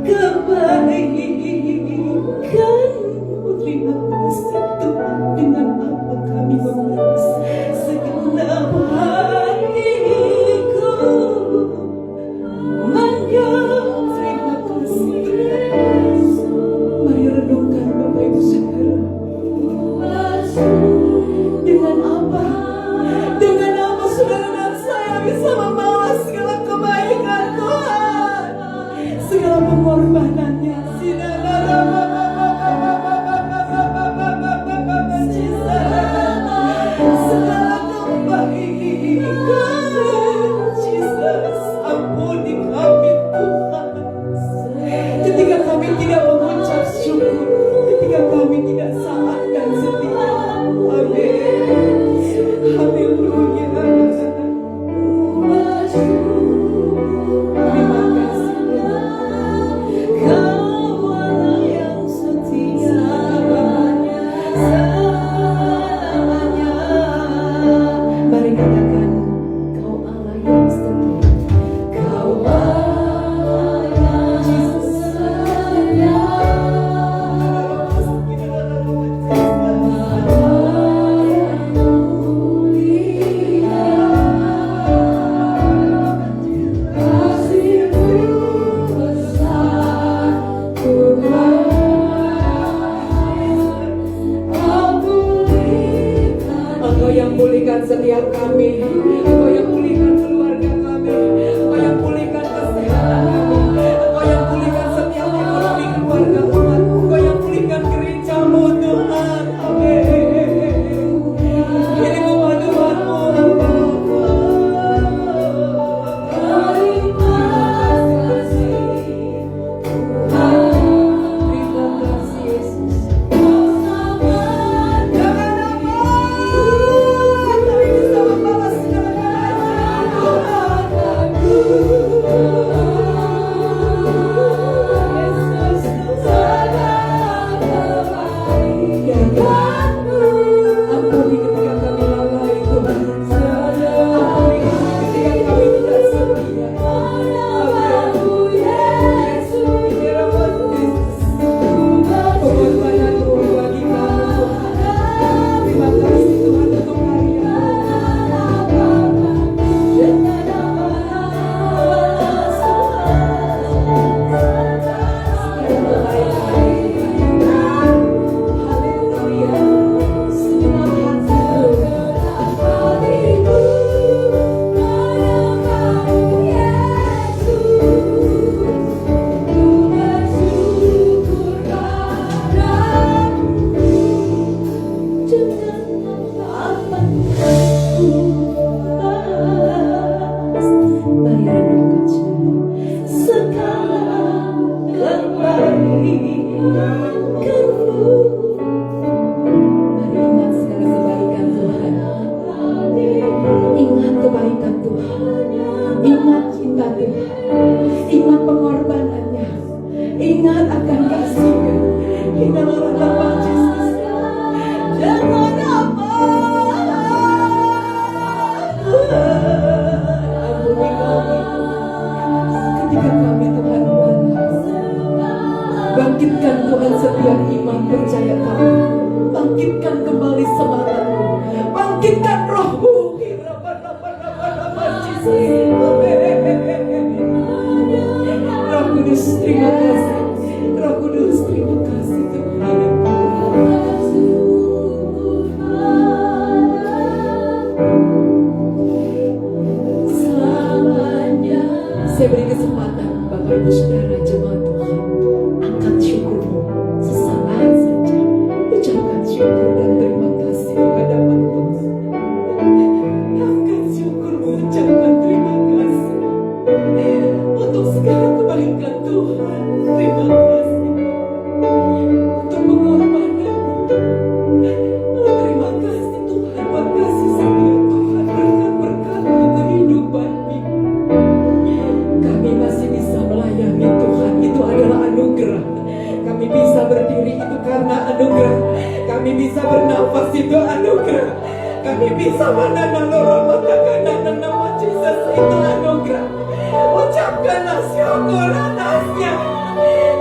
Speaker 2: kebaikan? Terima kasih Tuhan. Dengan apa kami membalas segenap hatiku? Terima kasih Tuhan. Mari renungkan Bapak Ibu Saudara. Dengan apa saudara dan saya bisa membalas segala kebaikan Tuhan, segala pengorbanannya. Segala kebaikan Jesus, ampuni kami Tuhan. Ketika kami tidak mengucap syukur, ketika kami tidak saat dan setia. Amin. Haleluya. Terima kasih Tuhan. Kau Allah yang setia selamanya. Mari katakan, Kau Allah yang setia. Kau Allah yang setia. Engkau yang pulihkan setiap kami, Engkau yang pulihkan keluarga kami, Engkau yang pulihkan kesehatan kami, Engkau yang pulihkan setiap ekonomi keluarga umat, Engkau yang pulihkan gereja-Mu Tuhan. Amin. Ini kemaduan-Mu terima kasih Tuhan. Terima kasih Yesus. Dengan apa kami bisa membalas segala terima kasih. Roh Kudus, terima kasih Tuhan. Saya beri kesempatan Bapak Ibu Saudara jemaat Tuhan, angkat syukurmu sesaat saja, ucapkan syukur dan terima kasih di hadapan Tuhan. Angkat syukurmu, ucapkan terima kasih untuk segala kebaikan Tuhan. Terima kasih untuk pengorbanan. Oh, terima kasih Tuhan buat kasih setia Tuhan, berkat-berkat kehidupan ini. Kami masih bisa melayani Tuhan, itu adalah anugerah. Kami bisa berdiri itu karena anugerah. Kami bisa bernafas itu anugerah. Kami bisa menanam nama Jesus itu anugerah. Ucapkanlah syukur atasnya.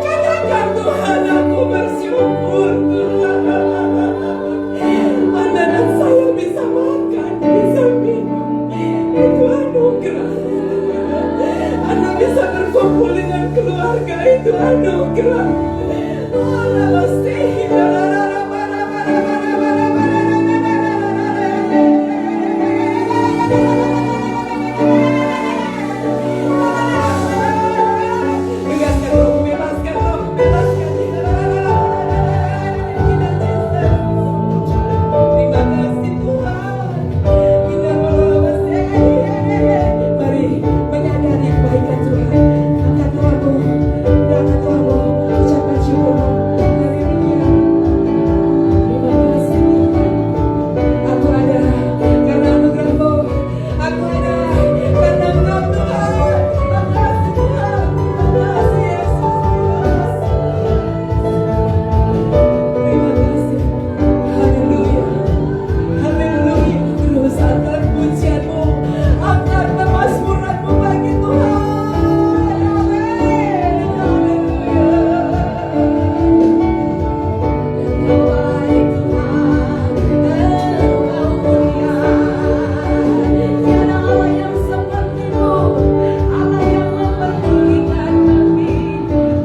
Speaker 2: Katakan Tuhan, aku bersyukur Tuhan. Anak-anak saya bisa makan, bisa minum, itu anugerah. Anak bisa berkumpul dengan keluarga, itu anugerah. Bebaskan roh, bebaskan. Terima kasih Tuhan. Mari menyadari kebaikan Tuhan. Angkat doamu, angkat doamu, ucapkan syukur. Haleluya. Terima kasih Tuhan. Aku ada karena anugerah-Mu. Aku ada karena Engkau Tuhan. Terima kasih Tuhan. Terima kasih Yesus. Terima kasih. Haleluya. Haleluya. Terus angkat pujian-Mu, angkat pemazmuran-Mu bagi Tuhan. Amin. Haleluya. Engkau baik Tuhan, Engkau mulia. Tiada Allah yang seperti-Mu, Allah yang memperdulikan kami.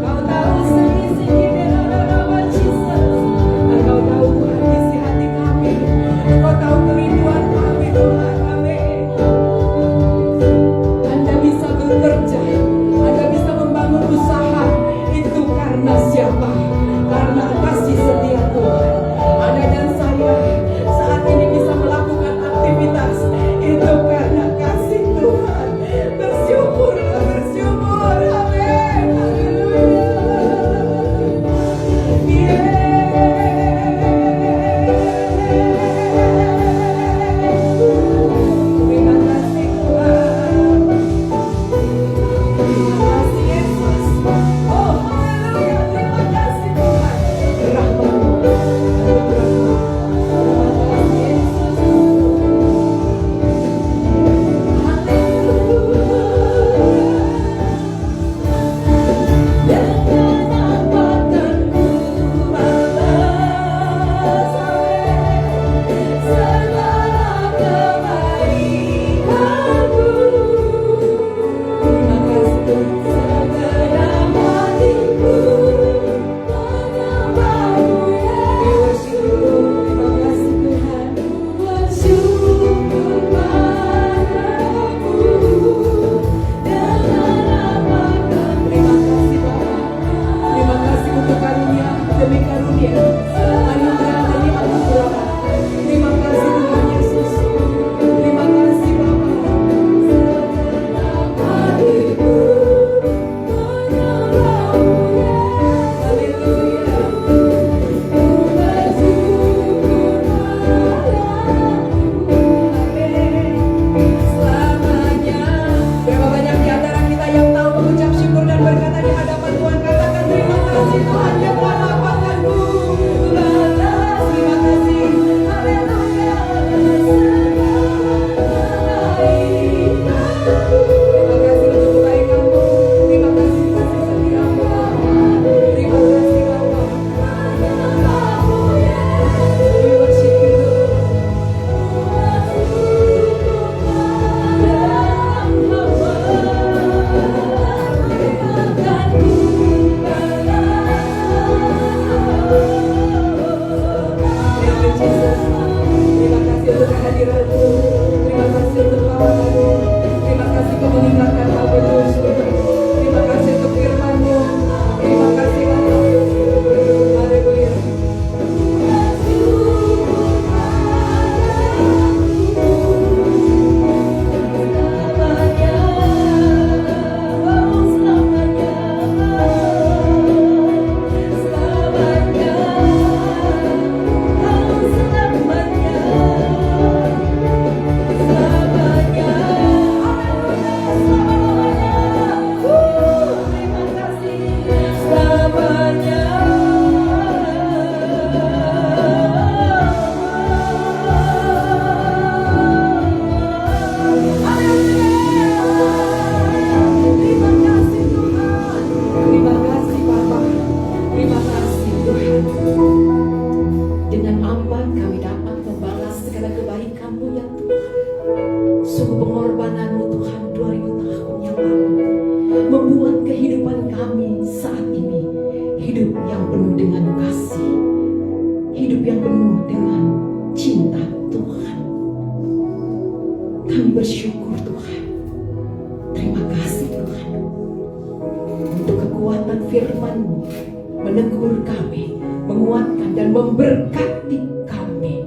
Speaker 2: Kau tahu segi-segi dalam Jesus. Engkau tahu Tuhan isi hati kami. Engkau tahu kerinduan kami Tuhan. Amin. Anda bisa bekerja, Anda bisa membangun usaha, itu karena siapa? Karena kasih setia Tuhan. Anda dan saya saat ini bisa melakukan aktivitas, itu karena kasih Tuhan. Bersyukurlah, bersyukur. Amin. Haleluya. Terima kasih Tuhan. Terima kasih Yesus. Oh haleluya. Terima kasih Tuhan. Rahmat-Mu, anugerah-Mu. Terima kasih Yesus. Demi karunia, anugerah dari Allah. Terima kasih Tuhan Yesus. Terima kasih Bapa. Haleluya. Selamanya. Berapa banyak di antara kita yang tahu mengucap syukur dan berkata di hadapan Tuhan, katakan terima kasih Tuhan yang telah lapangkanku. hidup yang penuh dengan cinta Tuhan. Kami bersyukur Tuhan. Terima kasih Tuhan untuk kekuatan firman-Mu menegur kami, menguatkan dan memberkati kami.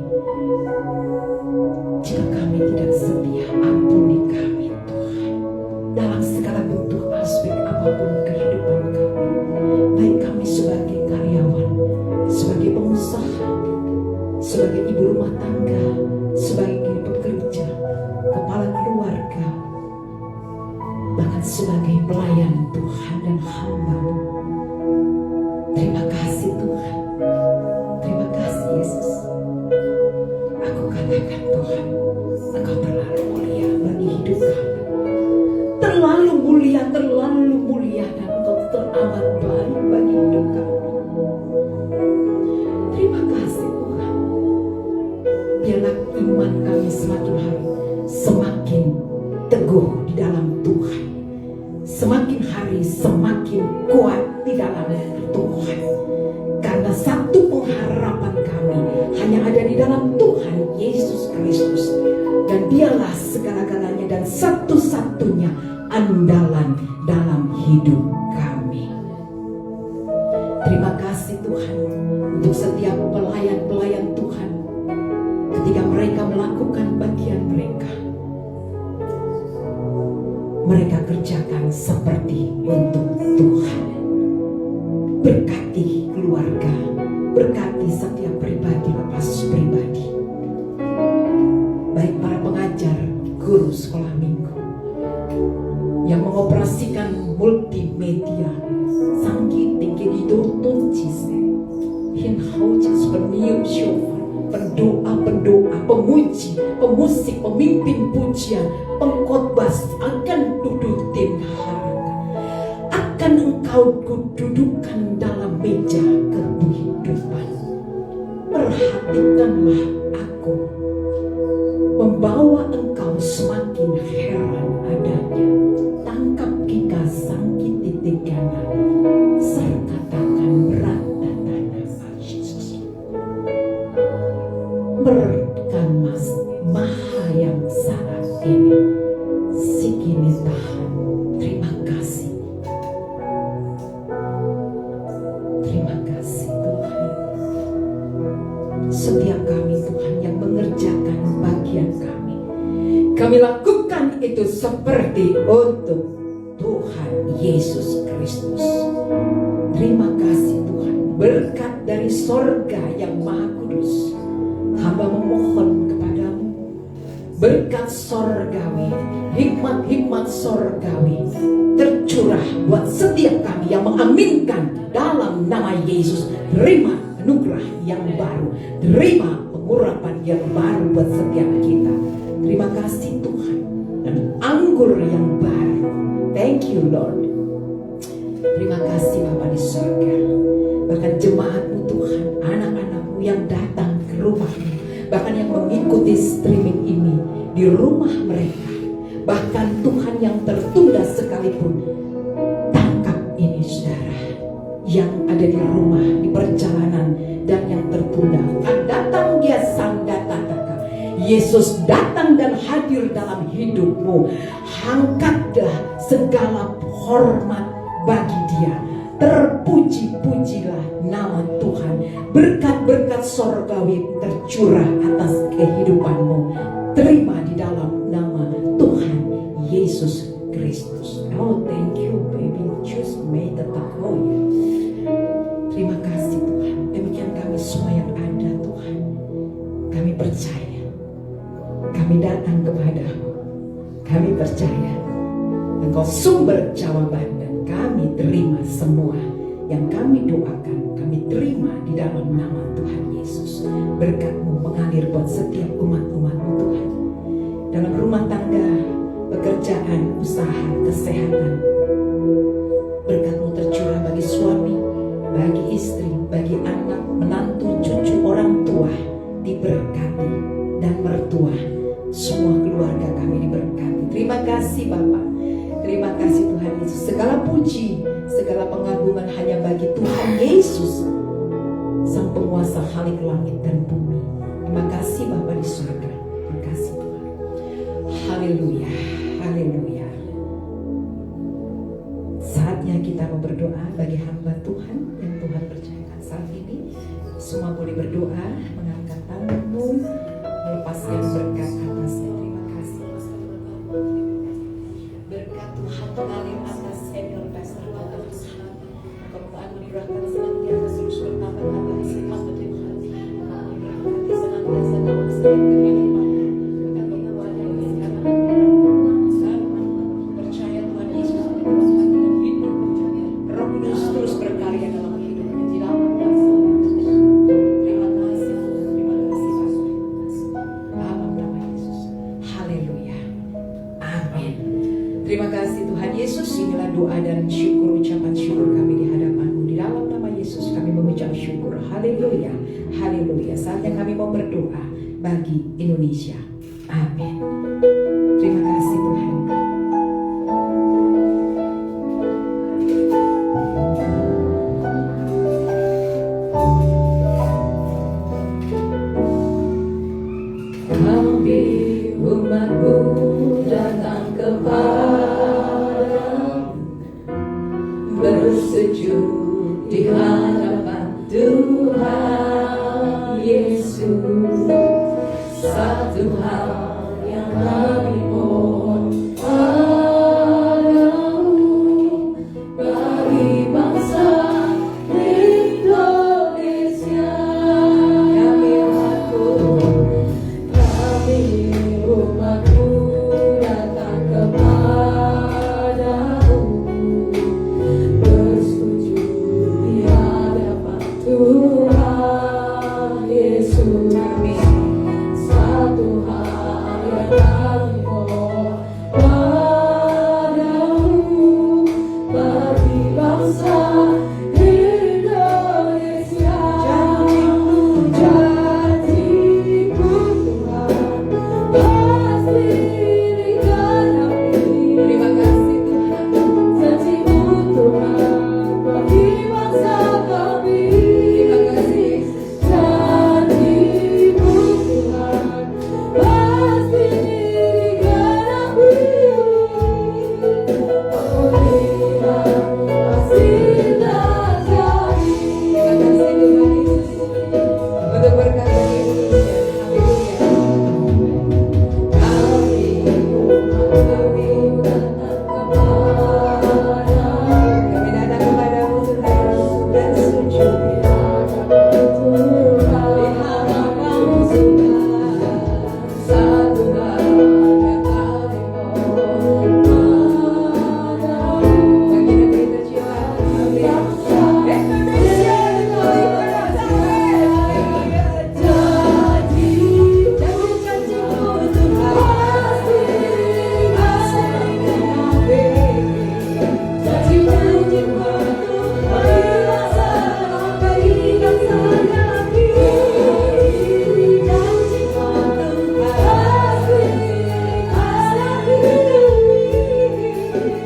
Speaker 2: Jika kami tidak setia, ampuni kami Tuhan dalam segala bentuk aspek apapun kehidupan kami, baik kami sebagai karyawan, sebagai pengusaha, sebagai ibu rumah tangga, sebagai pekerja, kepala keluarga, bahkan sebagai pelayan Tuhan dan hamba-Mu. Terima kasih Tuhan. Terima kasih Yesus. Aku katakan Tuhan, Engkau terlalu mulia bagi hidup kami. Terlalu mulia dan Engkau teramat baik bagi hidup kami. Terima kasih Tuhan. Biarlah iman kami semakin hari semakin teguh di dalam Tuhan. Semakin hari semakin kuat di dalam Tuhan. Karena satu pengharapan kami hanya ada di dalam Tuhan Yesus Kristus. Dan Dialah segala-galanya dan satu-satunya andalan dalam hidup kami. Terima kasih Tuhan untuk setiap pelayan-pelayan Tuhan. Ketika mereka melakukan bagian mereka, mereka kerjakan seperti untuk Tuhan. Berkati keluarga, berkati setiap pribadi lepas pribadi, baik para pengajar, guru sekolah minggu yang mengoperasikan multimedia, sangki tinggi tuncis, hinhaucis, peniup shofar, pendoa, pemuji, pemusik, pemimpin pujian, pengkhotbah akan dudutin haraka, akan Engkau kududukan dalam meja kehidupan. Perhatikanlah aku, membawa Engkau semakin heran adanya. Tangkap kita sangkit titik kanan, serta katakan berat tanah Yesus. Berkan Mas Maha yang saat ini sikini tahan. Terima kasih. Terima kasih Tuhan. Setiap kami Tuhan yang mengerjakan bagian kami lakukan itu seperti untuk Tuhan Yesus Kristus. Terima kasih Tuhan. Berkat dari sorga yang maha kudus, hamba memohon kepadamu, berkat sorgawi, hikmat sorgawi tercurah buat setiap kami yang mengaminkan dalam nama Yesus. Terima anugerah yang baru, terima pengurapan yang baru buat setiap kita. Terima kasih Tuhan, dan anggur yang baru. Thank you Lord. Terima kasih Bapa di surga. Bahkan jemaat-Mu Tuhan, anak-anak-Mu yang datang ke rumah-Mu, bahkan yang mengikuti streaming ini di rumah mereka, bahkan Tuhan yang tertunda sekalipun, tangkap ini saudara yang ada di rumah, di perjalanan, dan yang tertunda. Akan datang dia sang datang. Yesus datang dan hadir dalam hidupmu. Angkatlah segala hormat bagi dia. Terpuji-pujilah nama Tuhan. Berkat-berkat sorgawi tercurah atas kehidupanmu. Terima di dalam nama Tuhan Yesus Kristus. Oh thank you baby, just made the takoya. Terima kasih Tuhan. Demikian kami semua yang ada Tuhan. Kami percaya. Kami datang kepadamu. Kami percaya Engkau sumber jawaban, dan kami terima semua yang kami doakan. Kami terima di dalam nama Tuhan Yesus. Berkat-Mu mengalir buat setiap umat-umat-Mu Tuhan. Dalam rumah tangga, pekerjaan, usaha, kesehatan. Berkat-Mu tercurah bagi suami, bagi istri, bagi anak, menantu, cucu, orang tua diberkati, dan mertua. Semua keluarga kami diberkati. Terima kasih Bapa. Terima kasih Tuhan Yesus. Segala puji, segala pengagungan hanya bagi Tuhan Yesus, Sang Penguasa
Speaker 5: Khalik langit dan bumi. Terima kasih Bapa di surga. Terima kasih Tuhan. Haleluya, haleluya. Saatnya kita mau berdoa bagi hamba Tuhan yang Tuhan percayakan saat ini. Semua boleh berdoa, mengangkat tanganmu, melepaskan berkat atasnya. Terima kasih. Berkat Tuhan mengalir atas senior pastor Bapak Tuhan. Kemuliaan menyurahkan senantiasa terus bertambah atas sifat Tuhan. Berkati senantiasa dalam setiap kehidupan. Akan menguat yang sekarang. Percaya Tuhan Yesus dalam hati hidup. Roh Kudus terus berkarya dalam hidupnya. Di dalam nama Yesus. Terima kasih Tuhan. Terima kasih Pastor. Dalam nama Yesus. Haleluya. Amin. Terima kasih Tuhan Yesus. Inilah doa dan syukur, ucapan syukur kami di hadapan-Mu. Di dalam nama Yesus kami mengucap syukur. Haleluya. Haleluya. Saatnya kami mau berdoa bagi Indonesia. Amin. Terima kasih Tuhan. Kami umat-Mu datang kepadamu, bersujud di hadapan Tuhan Yesus. Satu hal yang kami mohon padamu, bagi bangsa Indonesia. Kami umat-Mu datang kepadamu, bersujud di hadapan Tuhan Yesus. Satu hal yang kami mohon padamu, bagi bangsa Indonesia. Janji-Mu Tuhan pasti digenapi. Terima kasih Tuhan. Janji-Mu Tuhan bagi bangsa kami. Terima kasih. Janji-Mu Tuhan pasti digenapi. Pemulihan pasti terjadi. Terima kasih Tuhan Yesus untuk berkat bagi Indonesia. Haleluya. Kami datang kepadamu Tuhan, bersujud di hadapan Tuhan. Satu hal yang kami mohon padamu, bagi negeri tercinta Indonesia. Janji-Mu Tuhan pasti digenapi. Janji-Mu Tuhan bagi bangsa kami. Janji-Mu pasti digenapi.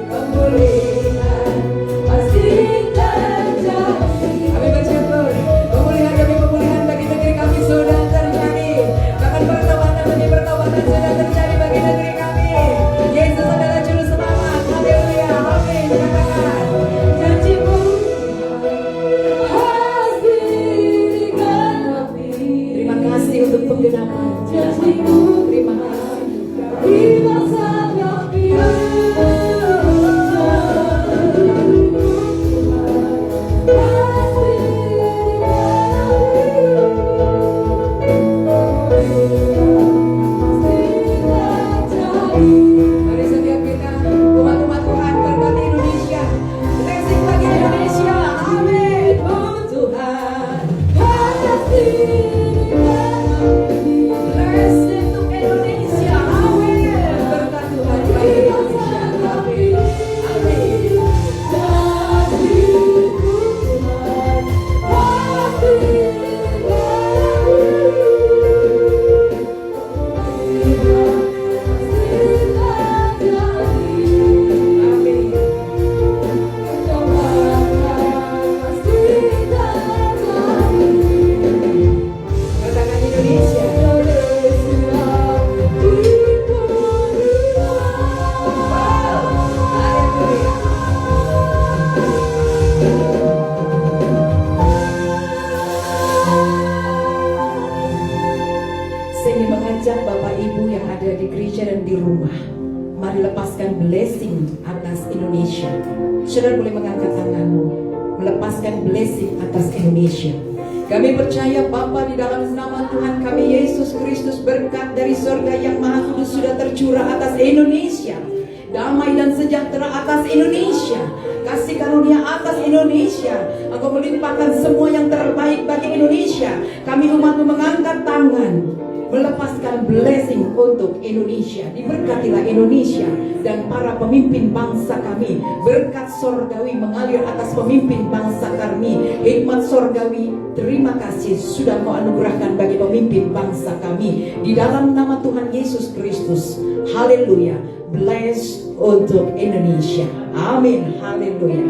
Speaker 5: Pemulihan pasti terjadi. Kami bersyukur pemulihan bagi negeri kami sudah terjadi. Bahkan pertobatan demi pertobatan sudah terjadi bagi negeri kami. Yesus adalah juru selamat. Haleluya. Amin. Katakan janji-Mu pasti digenapi. Terima kasih untuk penggenapan janji-Mu. Terima kasih bagi bangsa kami. Mari setiap kita umat-umat Tuhan berkati Indonesia. Blessing bagi Indonesia. Amin. Oh Tuhan, pasti digenapi. Blessing mengajak Bapak Ibu yang ada di gereja dan di rumah, mari lepaskan blessing atas Indonesia. Saudara boleh mengangkat tanganmu, melepaskan blessing atas Indonesia. Kami percaya Bapa, di dalam nama Tuhan kami Yesus Kristus, berkat dari surga yang maha kudus sudah tercurah atas Indonesia. Damai dan sejahtera atas Indonesia, kasih karunia atas Indonesia. Engkau melimpahkan semua yang terbaik bagi Indonesia. Kami umatmu mengangkat tangan, melepaskan blessing untuk Indonesia. Diberkatilah Indonesia dan para pemimpin bangsa kami. Berkat sorgawi mengalir atas pemimpin bangsa kami. Hikmat sorgawi, terima kasih sudah mau anugerahkan bagi pemimpin bangsa kami. Di dalam nama Tuhan Yesus Kristus, haleluya. Bless untuk Indonesia, amin, haleluya.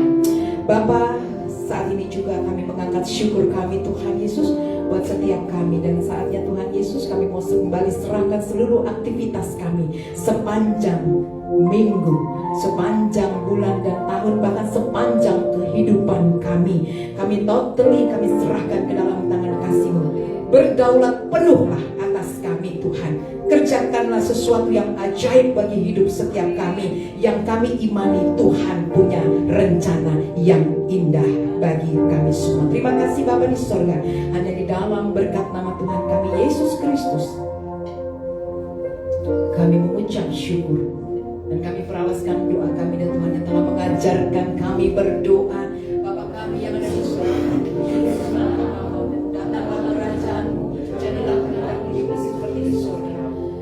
Speaker 5: Bapak, saat ini juga kami mengangkat syukur kami Tuhan Yesus buat setiap kami. Dan saatnya Tuhan Yesus kami mau kembali serahkan seluruh aktivitas kami sepanjang minggu, sepanjang bulan dan tahun, bahkan sepanjang kehidupan kami. Kami serahkan ke dalam tangan kasih-Mu. Berdaulat penuhlah atas kami Tuhan. Kerjakanlah sesuatu yang ajaib bagi hidup setiap kami. Yang kami imani Tuhan punya rencana yang indah bagi kami semua. Terima kasih Bapa di sorga. Hanya di dalam berkat nama Tuhan kami Yesus Kristus, kami mengucap syukur. Dan kami peralaskan doa kami dan Tuhan yang telah mengajarkan kami berdoa. Bapa kami yang ada di surga, datanglah kerajaan-Mu, jadilah kehendak-Mu di bumi seperti di surga.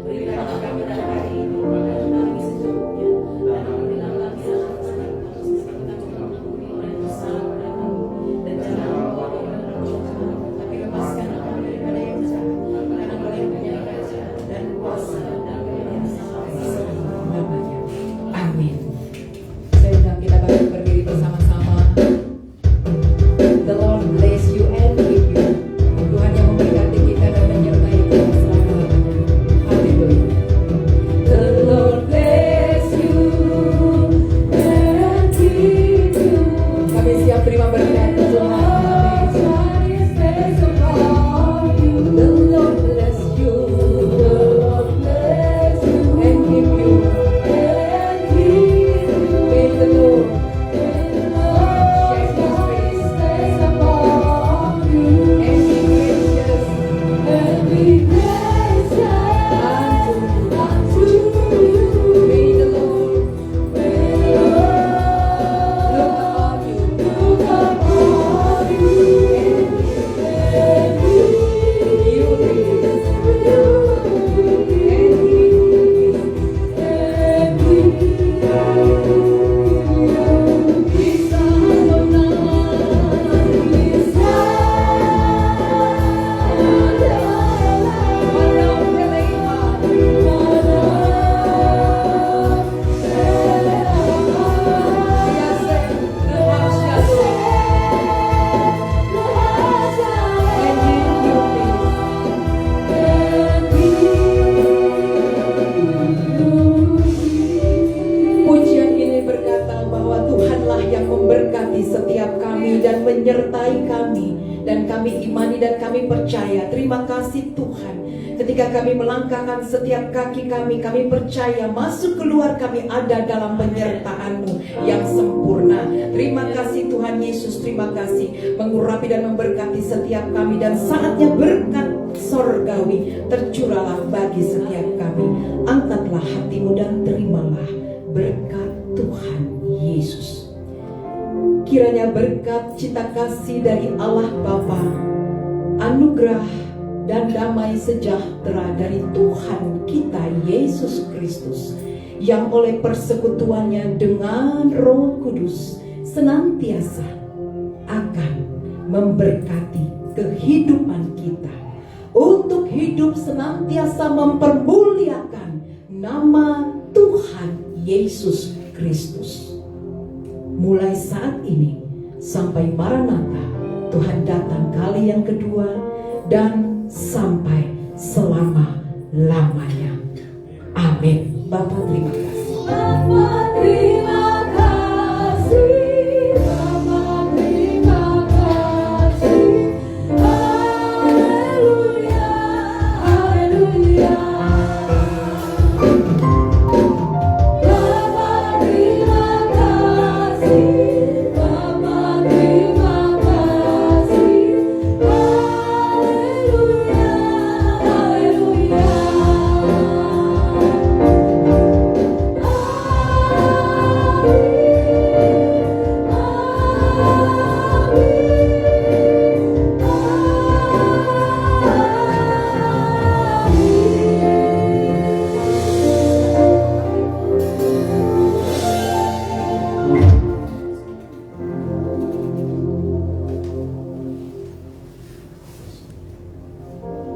Speaker 5: Berikanlah kami hari ini makanan kami secukupnya, dan ampunilah kami kesalahan-kesalahan kami seperti kami mengampuni orang yang bersalah kepada kami. Dan jangan membawa kami ke dalam pencobaan, tapi lepaskanlah kami daripada yang jahat. Karena Engkau yang punya kerajaan dan kuasa dan kemuliaan sampai selamanya. Amin. Saya undang kita bangkit berdiri bersama-sama. The Lord bless you and keep you. Tuhan yang memberkati kita dan menyertai kita selama-lamanya. Haleluya. The Lord bless you and keep you. Kami siap terima berkat Tuhan. The Lord bless you. The Lord bless you and keep you. May the Lord shine His face upon you and be gracious unto you. May the Lord look upon you and give you release Pujian ini berkata bahwa Tuhanlah yang memberkati setiap kami dan menyertai kami. Dan kami imani dan kami percaya. Terima kasih Tuhan. Ketika kami melangkahkan setiap kaki kami percaya masuk keluar kami ada dalam penyertaan-Mu yang sempurna. Terima kasih Tuhan Yesus, terima kasih mengurapi dan memberkati setiap kami. Dan saatnya berkat sorgawi tercurahlah bagi setiap kami. Angkatlah hatimu dan terimalah berkat Tuhan Yesus. Kiranya berkat cita kasih dari Allah Bapa, anugerah dan damai sejahtera dari Tuhan kita Yesus Kristus, yang oleh persekutuannya dengan Roh Kudus senantiasa akan memberkati kehidupan kita untuk hidup senantiasa mempermuliakan nama Tuhan Yesus Kristus. Mulai saat ini sampai Maranatha, Tuhan datang kali yang kedua dan sampai selama-lamanya. Amin. Bapak terima kasih.